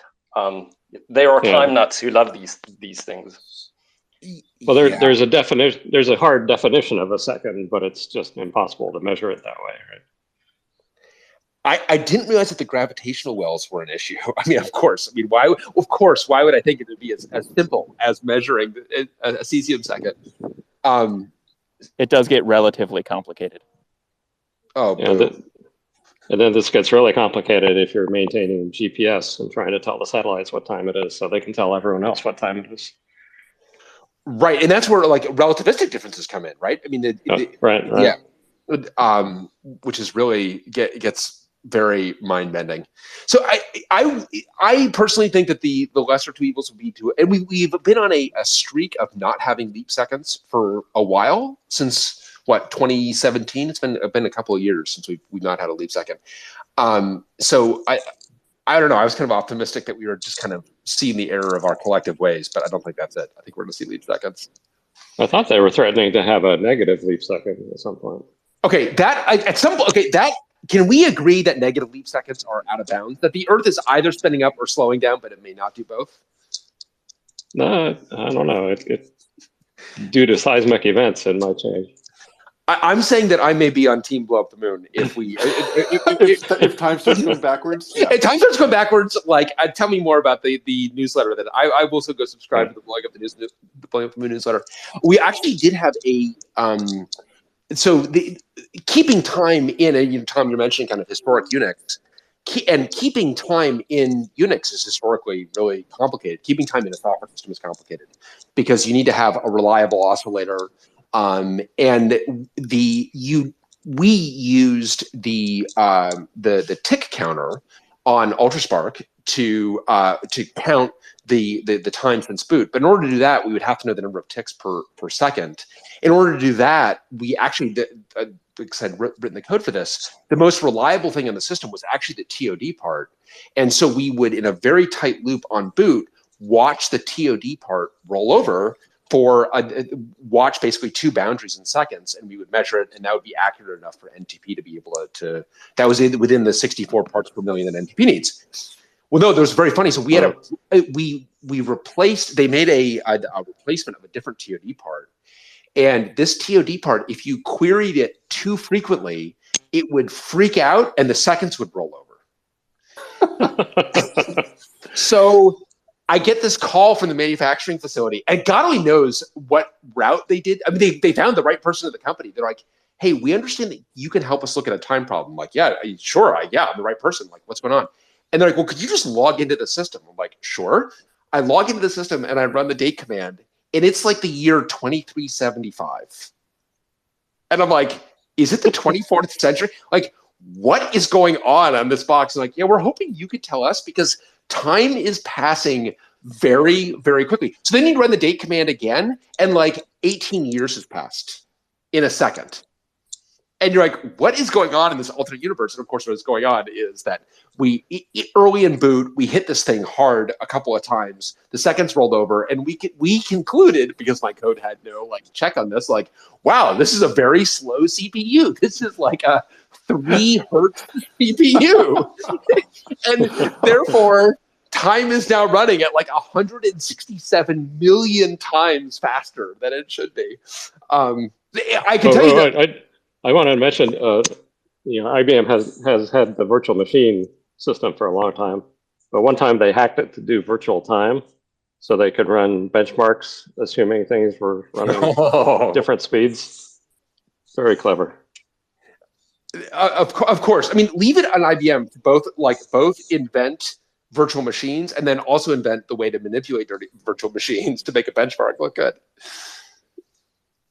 There are time nuts who love these things. Well, there's a definition. There's a hard definition of a second, but it's just impossible to measure it that way, right? I didn't realize that the gravitational wells were an issue. I mean, of course. I mean, why would I think it would be as simple as measuring a cesium second? It does get relatively complicated. Oh, And then this gets really complicated if you're maintaining GPS and trying to tell the satellites what time it is so they can tell everyone else what time it is. Right, and that's where like relativistic differences come in, right? I mean, right. Yeah, which is really gets very mind bending. So I personally think that the lesser two evils would be to, and we've been on a streak of not having leap seconds for a while, since what, 2017. It's been a couple of years since we've not had a leap second. So I don't know. I was kind of optimistic that we were just kind of seeing the error of our collective ways, but I don't think that's it. I think we're going to see leap seconds. I thought they were threatening to have a negative leap second at some point. Okay, can we agree that negative leap seconds are out of bounds? That the Earth is either spinning up or slowing down, but it may not do both? No, I don't know. It due to seismic events, it might change. I'm saying that I may be on Team Blow Up the Moon if if time starts going backwards. Yeah. If time starts going backwards, like tell me more about the newsletter. That I will also go subscribe to the Blowing Up the Moon newsletter. We actually did have a so the keeping time in Tom, you're mentioning kind of historic Unix, and keeping time in Unix is historically really complicated. Keeping time in a software system is complicated because you need to have a reliable oscillator. And we used the tick counter on UltraSpark to count the time since boot. But in order to do that, we would have to know the number of ticks per second. In order to do that, we actually like I said, written the code for this. The most reliable thing in the system was actually the TOD part, and so we would, in a very tight loop on boot, watch the TOD part roll over. Watch basically two boundaries in seconds, and we would measure it, and that would be accurate enough for NTP to be able to that was within the 64 parts per million that NTP needs. Well, no, that was very funny. So we had we replaced. They made a replacement of a different TOD part, and this TOD part, if you queried it too frequently, it would freak out, and the seconds would roll over. So I get this call from the manufacturing facility, and God only knows what route they did. I mean, they found the right person at the company. They're like, "Hey, we understand that you can help us look at a time problem." I'm like, "Yeah, sure. I'm the right person. Like, what's going on?" And they're like, "Well, could you just log into the system?" I'm like, "Sure." I log into the system and I run the date command, and it's like the year 2375. And I'm like, "Is it the 24th century? Like, what is going on this box?" And like, "Yeah, we're hoping you could tell us because time is passing very, very quickly." So then you run the date command again, and like 18 years has passed in a second. And you're like, what is going on in this alternate universe? And of course, what's going on is that we early in boot, we hit this thing hard a couple of times. The seconds rolled over, and we concluded, because my code had no check on this, wow, this is a very slow CPU. This is like a 3 hertz CPU, and therefore time is now running at 167 million times faster than it should be. I can tell you that. I want to mention, IBM has had the virtual machine system for a long time, but one time they hacked it to do virtual time, so they could run benchmarks, assuming things were running different speeds. Very clever. Of course. I mean, leave it on IBM to both invent virtual machines and then also invent the way to manipulate virtual machines to make a benchmark look good.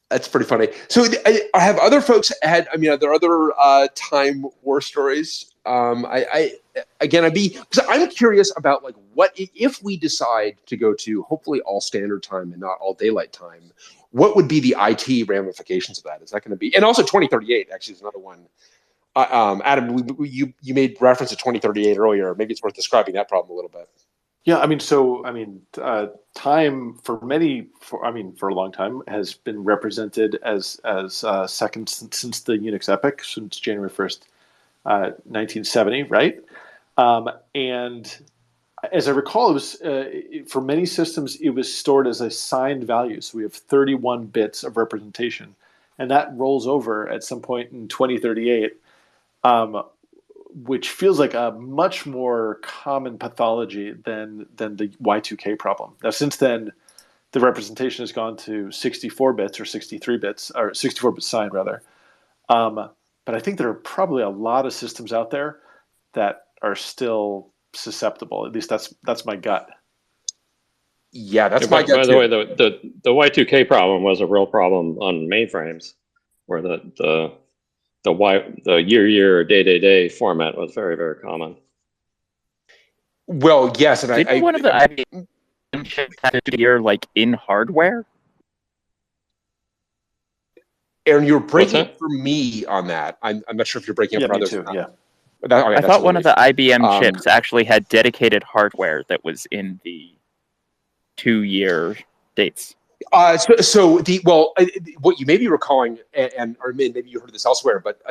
That's pretty funny. So I have other folks are there other time war stories? Because I'm curious about what if we decide to go to hopefully all standard time and not all daylight time, what would be the IT ramifications of that? Is that going to be, and also 2038 actually is another one. Adam, you made reference to 2038 earlier. Maybe it's worth describing that problem a little bit. Yeah, time for a long time has been represented as seconds since the Unix epoch, since January 1st, 1970, right? And as I recall, it was for many systems it was stored as a signed value. So we have 31 bits of representation, and that rolls over at some point in 2038. Which feels like a much more common pathology than the Y2K problem. Now, since then, the representation has gone to 64 bits or 63 bits, or 64 bits signed rather. but I think there are probably a lot of systems out there that are still susceptible. At least that's my gut. Yeah, that's my gut by the too. way, the Y2K problem was a real problem on mainframes, where the year day format was very, very common. Well, yes, and Didn't one of the IBM chips have to appear like in hardware? Aaron, you're breaking up for me on that. I'm not sure if you're breaking up for me others. too. Yeah. I thought one of the IBM chips actually had dedicated hardware that was in the 2-year dates. What you may be recalling, or maybe you heard this elsewhere, but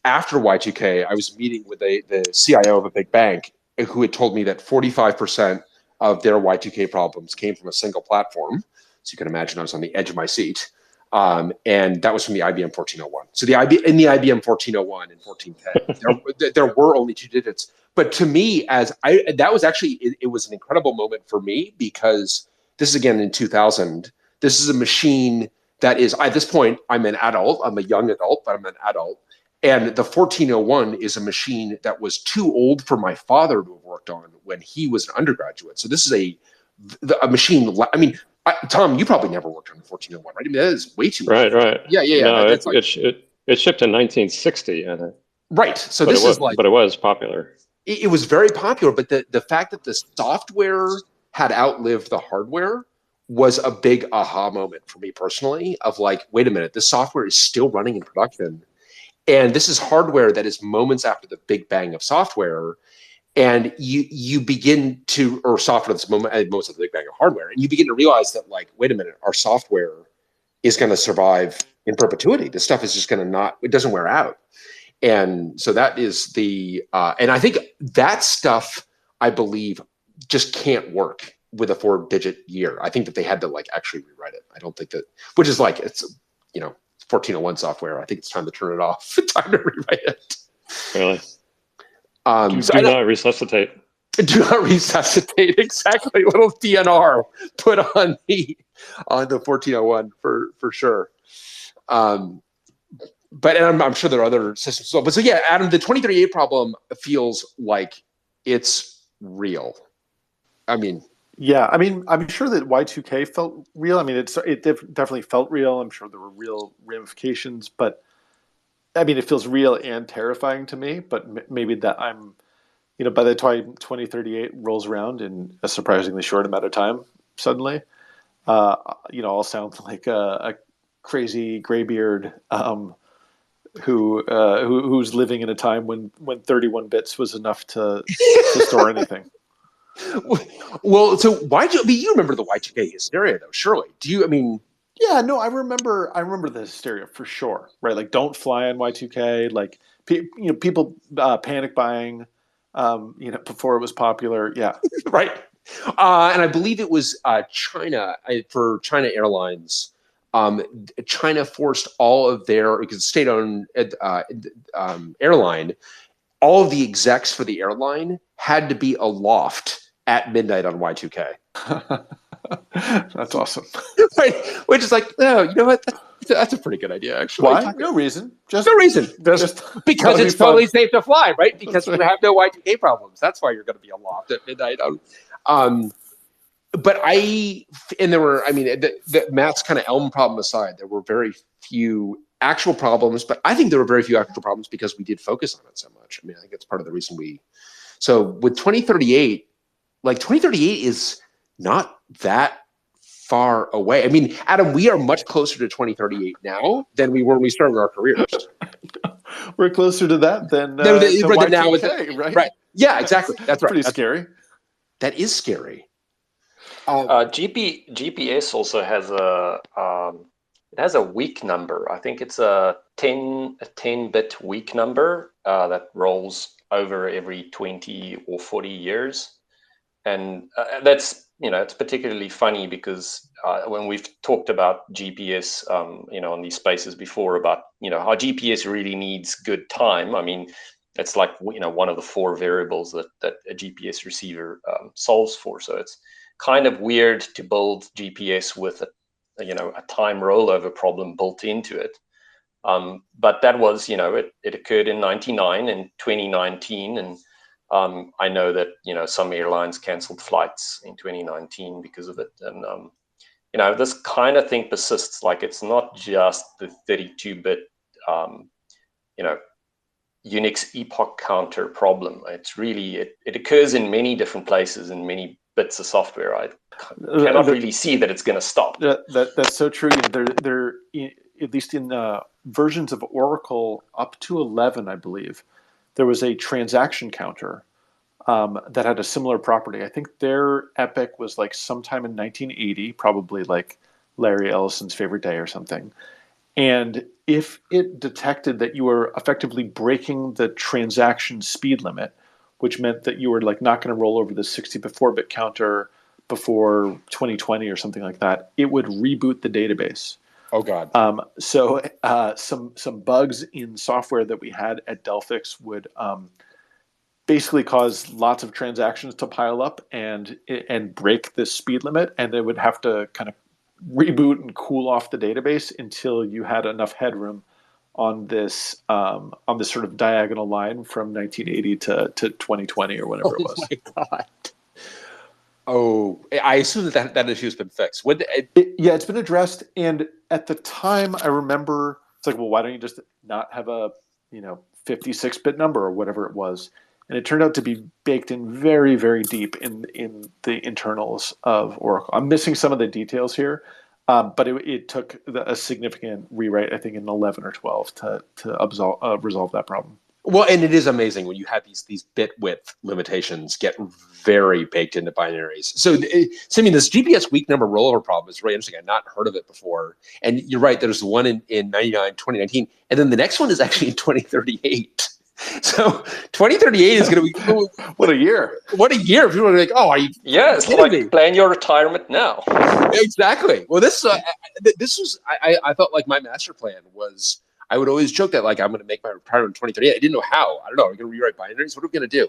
after Y2K, I was meeting with the CIO of a big bank who had told me that 45% of their Y2K problems came from a single platform. So you can imagine I was on the edge of my seat. And that was from the IBM 1401. So in the IBM 1401 and 1410, there were only 2 digits. But to me, that was actually, it was an incredible moment for me, because this is again in 2000. This is a machine that is, at this point, I'm an adult. I'm a young adult, but I'm an adult. And the 1401 is a machine that was too old for my father to have worked on when he was an undergraduate. So this is a machine. I mean, Tom, you probably never worked on the 1401, right? I mean, that is way too old. Right. Yeah. No, it shipped in 1960. Right. So but it was popular. It was very popular, but the fact that the software had outlived the hardware was a big aha moment for me personally, of like, wait a minute, this software is still running in production. And this is hardware that is moments after the big bang of software. And you begin to, or software that's moments of the big bang of hardware, and you begin to realize that, like, wait a minute, our software is going to survive in perpetuity. This stuff is just going to it doesn't wear out. And so that is and I think that stuff, I believe, just can't work with a 4-digit year. I think that they had to actually rewrite it. I don't think that, which is it's 1401 software. I think it's time to turn it off. Time to rewrite it. Really? Do not resuscitate. Do not resuscitate. Exactly. A little DNR put on the 1401 for sure. But I'm sure there are other systems as well. But so yeah, Adam, the 2038 problem feels like it's real. I mean, yeah. I mean, I'm sure that Y2K felt real. I mean, it definitely felt real. I'm sure there were real ramifications, but I mean, it feels real and terrifying to me. But maybe that I'm, by the time 2038 rolls around in a surprisingly short amount of time, suddenly, I'll sound like a crazy graybeard who's living in a time when 31 bits was enough to store anything. Well, so you remember the Y2K hysteria though, surely? Do you? I mean, yeah, no, I remember the hysteria for sure, right? Like, don't fly on Y2K. Like, people panic buying, before it was popular. Yeah, right. And I believe it was China, for China Airlines. China forced all of their, because state-owned airline, all of the execs for the airline had to be aloft at midnight on Y2K. That's awesome. Right? Which is like, no, you know what? That's a pretty good idea, actually. Why? No reason. Just no reason. Just because it's totally safe to fly, right? Because you have no Y2K problems. That's why you're going to be aloft at midnight. But the Matt's kind of Elm problem aside, there were very few actual problems, but I think there were very few actual problems because we did focus on it so much. I mean, I think that's part of the reason so with 2038, 2038 is not that far away. I mean, Adam, we are much closer to 2038 now than we were when we started our careers. We're closer to that than now right? Right. Yeah, exactly. That's right. Pretty scary. That is scary. GPS also has a weak number. I think it's a 10-bit weak number that rolls over every 20 or 40 years, and that's it's particularly funny because when we've talked about GPS on these spaces before about how GPS really needs good time. I mean, it's like one of the 4 variables that a GPS receiver solves for. So it's kind of weird to build GPS with a time rollover problem built into it. But that was, it occurred in 99 and 2019. And I know that, some airlines canceled flights in 2019 because of it. And, this kind of thing persists. Like, it's not just the 32-bit, Unix epoch counter problem. It's really, it occurs in many different places in many bits of software. I cannot really see that it's going to stop. That's so true. They're at least in versions of Oracle up to 11, I believe, there was a transaction counter that had a similar property. I think their epic was like sometime in 1980, probably like Larry Ellison's favorite day or something. And if it detected that you were effectively breaking the transaction speed limit, which meant that you were like not going to roll over the 64-bit counter before 2020 or something like that, it would reboot the database. Oh God! So some bugs in software that we had at Delphix would basically cause lots of transactions to pile up and break the speed limit, and they would have to kind of reboot and cool off the database until you had enough headroom on this sort of diagonal line from 1980 to 2020 or whatever it was. Oh my God! Oh, I assume that issue has been fixed. Yeah, it's been addressed. And at the time, I remember it's like, well, why don't you just not have a 56-bit number or whatever it was? And it turned out to be baked in very, very deep in the internals of Oracle. I'm missing some of the details here, but it took a significant rewrite, I think, in 11 or 12 to resolve that problem. Well, and it is amazing when you have these bit width limitations get very baked into binaries. So, this GPS weak number rollover problem is really interesting. I'd not heard of it before. And you're right, there's one in 2019, and then the next one is actually in 2038. So 2038 is going to be what a year! What a year! People are like, "Oh, are you?" Yeah, it's like plan your retirement now. Exactly. Well, this was I felt like my master plan was. I would always joke that like I'm going to make my retirement in 2038. I didn't know how. I don't know. Are we going to rewrite binaries? What are we going to do?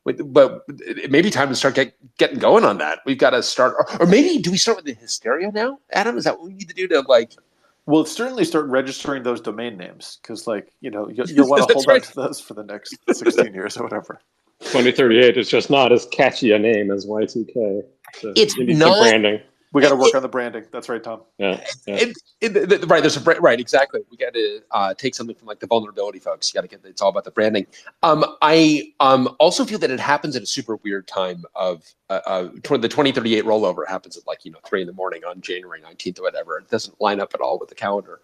But it may be time to start getting going on that. We've got to start, or maybe do we start with the hysteria now, Adam? Is that what we need to do to like? Well, certainly start registering those domain names because, you'll want to hold on to those for the next 16 years or whatever. 2038 is just not as catchy a name as Y2K. So it's you need not. some branding. We got to work on the branding. That's right, Tom. Yeah. Right. There's right. Exactly. We got to take something from like the vulnerability folks. You got to it's all about the branding. I also feel that it happens at a super weird time of the 2038 rollover happens at 3 a.m. on January 19th or whatever. It doesn't line up at all with the calendar.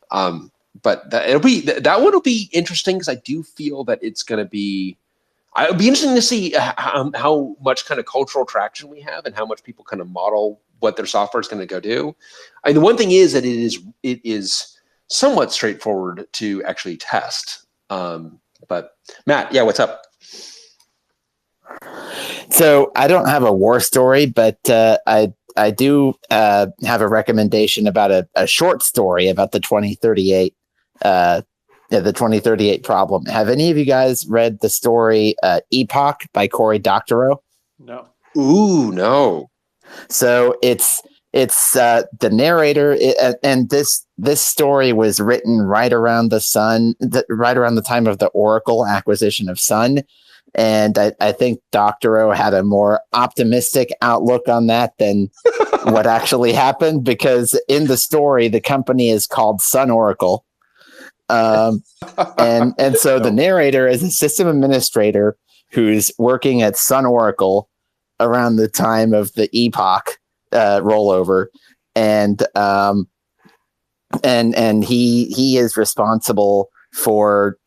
But that one will be interesting because I do feel that it's going to be. It'll be interesting to see how much kind of cultural traction we have and how much people kind of model what their software is going to go do. I mean, the one thing is that it is somewhat straightforward to actually test. But Matt, yeah, what's up? So I don't have a war story, but I do have a recommendation about a short story about the 2038 the 2038 problem. Have any of you guys read the story Epoch by Cory Doctorow? No. Ooh, no. So it's the narrator, and this story was written right around the time of the Oracle acquisition of Sun, and I think Doctorow had a more optimistic outlook on that than what actually happened, because in the story the company is called Sun Oracle, and so the narrator is a system administrator who's working at Sun Oracle around the time of the Epoch rollover, and he is responsible for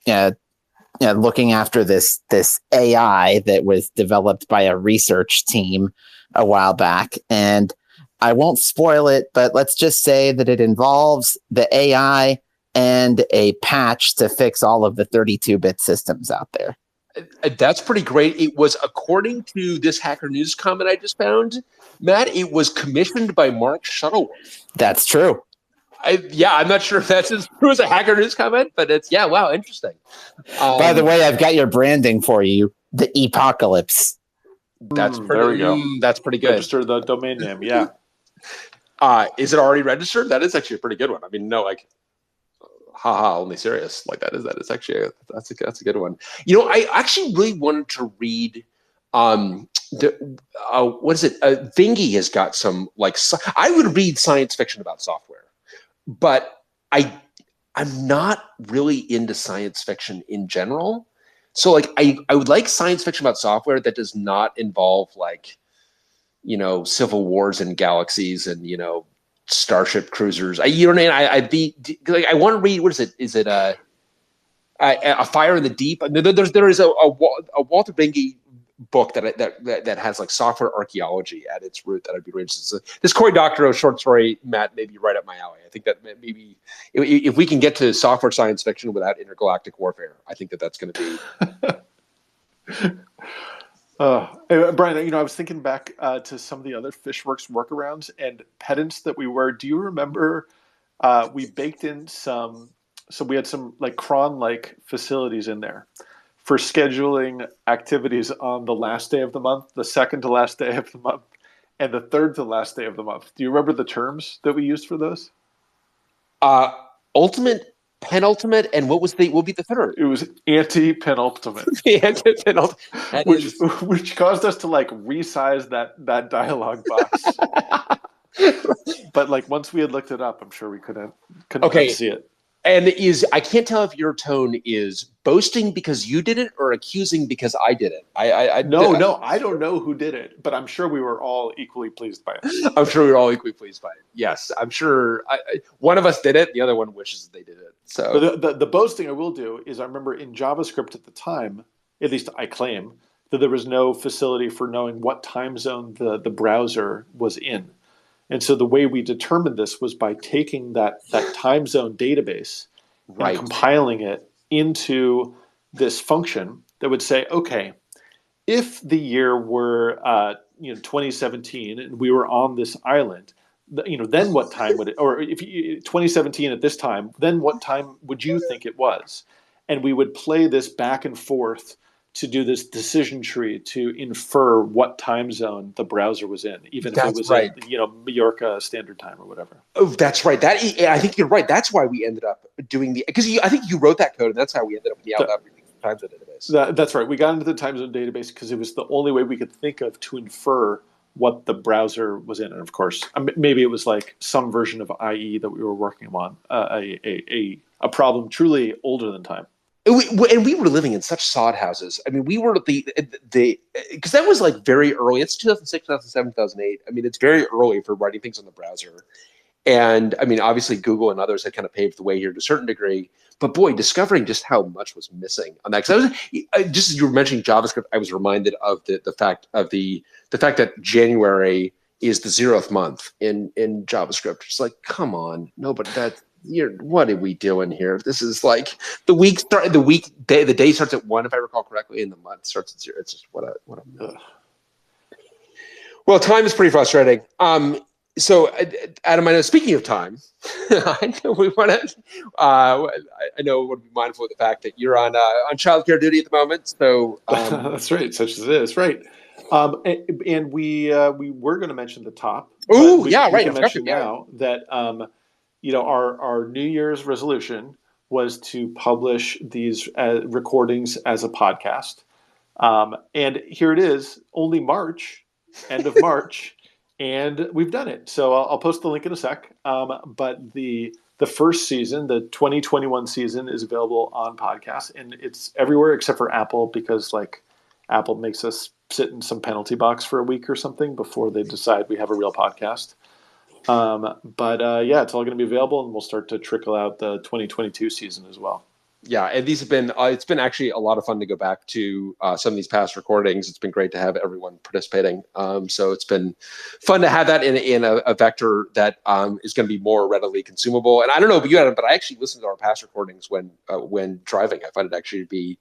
looking after this AI that was developed by a research team a while back. And I won't spoil it, but let's just say that it involves the AI and a patch to fix all of the 32-bit systems out there. That's pretty great. It was, according to this Hacker News comment I just found, Matt, it was commissioned by Mark Shuttleworth. That's true. I'm not sure if that's as true as a Hacker News comment, but it's, wow, interesting. By the way, I've got your branding for you, the Epocalypse. That's pretty, there we go. That's pretty good. Register the domain name, yeah. Is it already registered? That is actually a pretty good one. I mean, no, haha, only serious. Like that is actually that's a good one. You know, I actually really wanted to read what is it? Vingy has got some I would read science fiction about software, but I'm not really into science fiction in general. So like I would like science fiction about software that does not involve like, you know, civil wars and galaxies and, you know, starship cruisers. You know what I mean? I want to read, what is it? Is it a Fire in the Deep? There is a Walter Bengi book that has like software archaeology at its root that I'd be really interested in. This Cory Doctorow short story, Matt, may be right up my alley. I think that maybe if we can get to software science fiction without intergalactic warfare, I think that's going to be. Brian, you know, I was thinking back to some of the other Fishworks workarounds and pedants that we were. Do you remember we baked in so we had some like cron-like facilities in there for scheduling activities on the last day of the month, the second to last day of the month, and the third to last day of the month. Do you remember the terms that we used for those? Ultimate, penultimate, and what would be the third? It was anti-penultimate. Anti-penultimate. Which caused us to like resize that dialogue box. But like once we had looked it up, I'm sure we couldn't see it. And I can't tell if your tone is boasting because you did it or accusing because I did it. No, I don't know who did it, but I'm sure we were all equally pleased by it. I'm sure we were all equally pleased by it. Yes, I'm sure one of us did it. The other one wishes they did it. So but the boasting I will do is I remember in JavaScript at the time, at least I claim, that there was no facility for knowing what time zone the browser was in. And so the way we determined this was by taking that time zone database and compiling it into this function that would say, okay, if the year were 2017 and we were on this island, then what time would it? Or if 2017 at this time, then what time would you think it was? And we would play this back and forth to do this decision tree to infer what time zone the browser was in, even if it was in, Mallorca Standard Time or whatever. Oh, that's right. I think you're right. That's why we ended up doing I think you wrote that code, and that's how we ended up with the time zone database. That's right. We got into the time zone database because it was the only way we could think of to infer what the browser was in. And of course, maybe it was like some version of IE that we were working on, a problem truly older than time. And we were living in such sod houses. I mean, we were because that was like very early. It's 2006, 2007, 2008. I mean, it's very early for writing things on the browser. And I mean, obviously Google and others had kind of paved the way here to a certain degree. But boy, discovering just how much was missing on that. Because just as you were mentioning JavaScript, I was reminded of the fact that January is the 0th month in JavaScript. It's like, come on, no, but what are we doing here? This is like the day starts at 1, if I recall correctly, and the month starts at 0. It's just what a well, time is pretty frustrating. So Adam, I know, speaking of time, I know we want to. I know we want to be mindful of the fact that you're on childcare duty at the moment. So that's right, such as it is, right? And we were going to mention the top. Oh yeah, right. We can mention now that. Our New Year's resolution was to publish these recordings as a podcast. And here it is, only March, end of March, and we've done it. So I'll post the link in a sec. But the first season, the 2021 season, is available on podcast, and it's everywhere except for Apple, because like Apple makes us sit in some penalty box for a week or something before they decide we have a real podcast. But it's all going to be available, and we'll start to trickle out the 2022 season as well. Yeah, and these have been it's been actually a lot of fun to go back to some of these past recordings. It's been great to have everyone participating. So it's been fun to have that in a vector that is going to be more readily consumable. And I don't know about you, Adam, but I actually listen to our past recordings when driving. I find it actually to be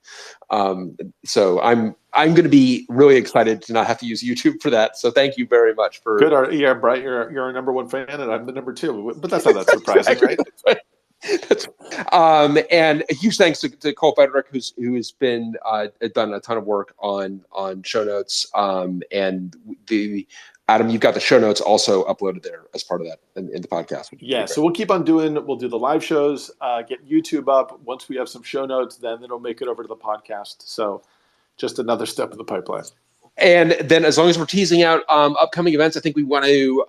so I'm going to be really excited to not have to use YouTube for that. So thank you very much for good. Yeah, Brian, you're our number one fan, and I'm the number 2. But that's not that surprising, right? And a huge thanks to Cole Frederick, who has been done a ton of work on show notes. And Adam, you've got the show notes also uploaded there as part of that in the podcast. Yeah, so we'll keep on we'll do the live shows, get YouTube up. Once we have some show notes, then it'll make it over to the podcast. So just another step in the pipeline. And then as long as we're teasing out upcoming events, I think we want to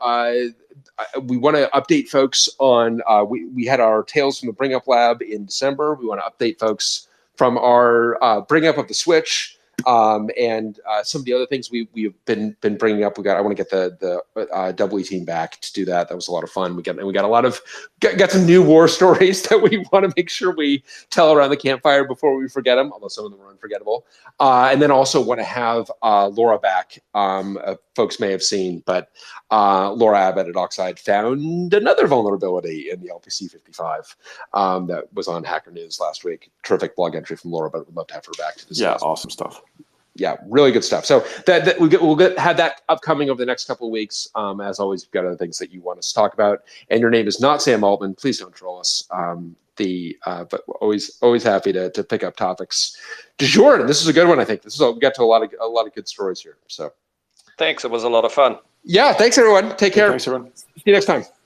update folks on, we had our Tales from the Bring Up Lab in December. We want to update folks from our Bring Up of the Switch. And some of the other things we've been bringing up. I want to get the WE team back to do that. That was a lot of fun. We got a lot of got some new war stories that we want to make sure we tell around the campfire before we forget them. Although some of them are unforgettable. And then also want to have Laura back. Folks may have seen, but Laura Abbott at Oxide found another vulnerability in the LPC 55 that was on Hacker News last week. Terrific blog entry from Laura, but we'd love to have her back to discuss. Yeah, awesome stuff. Yeah, really good stuff. So we'll have that upcoming over the next couple of weeks. As always, we've got other things that you want us to talk about. And your name is not Sam Altman. Please don't troll us. But always happy to pick up topics. Du jour, and this is a good one. I think we got to a lot of good stories here. So thanks. It was a lot of fun. Yeah, thanks everyone. Take care. Thanks everyone. See you next time.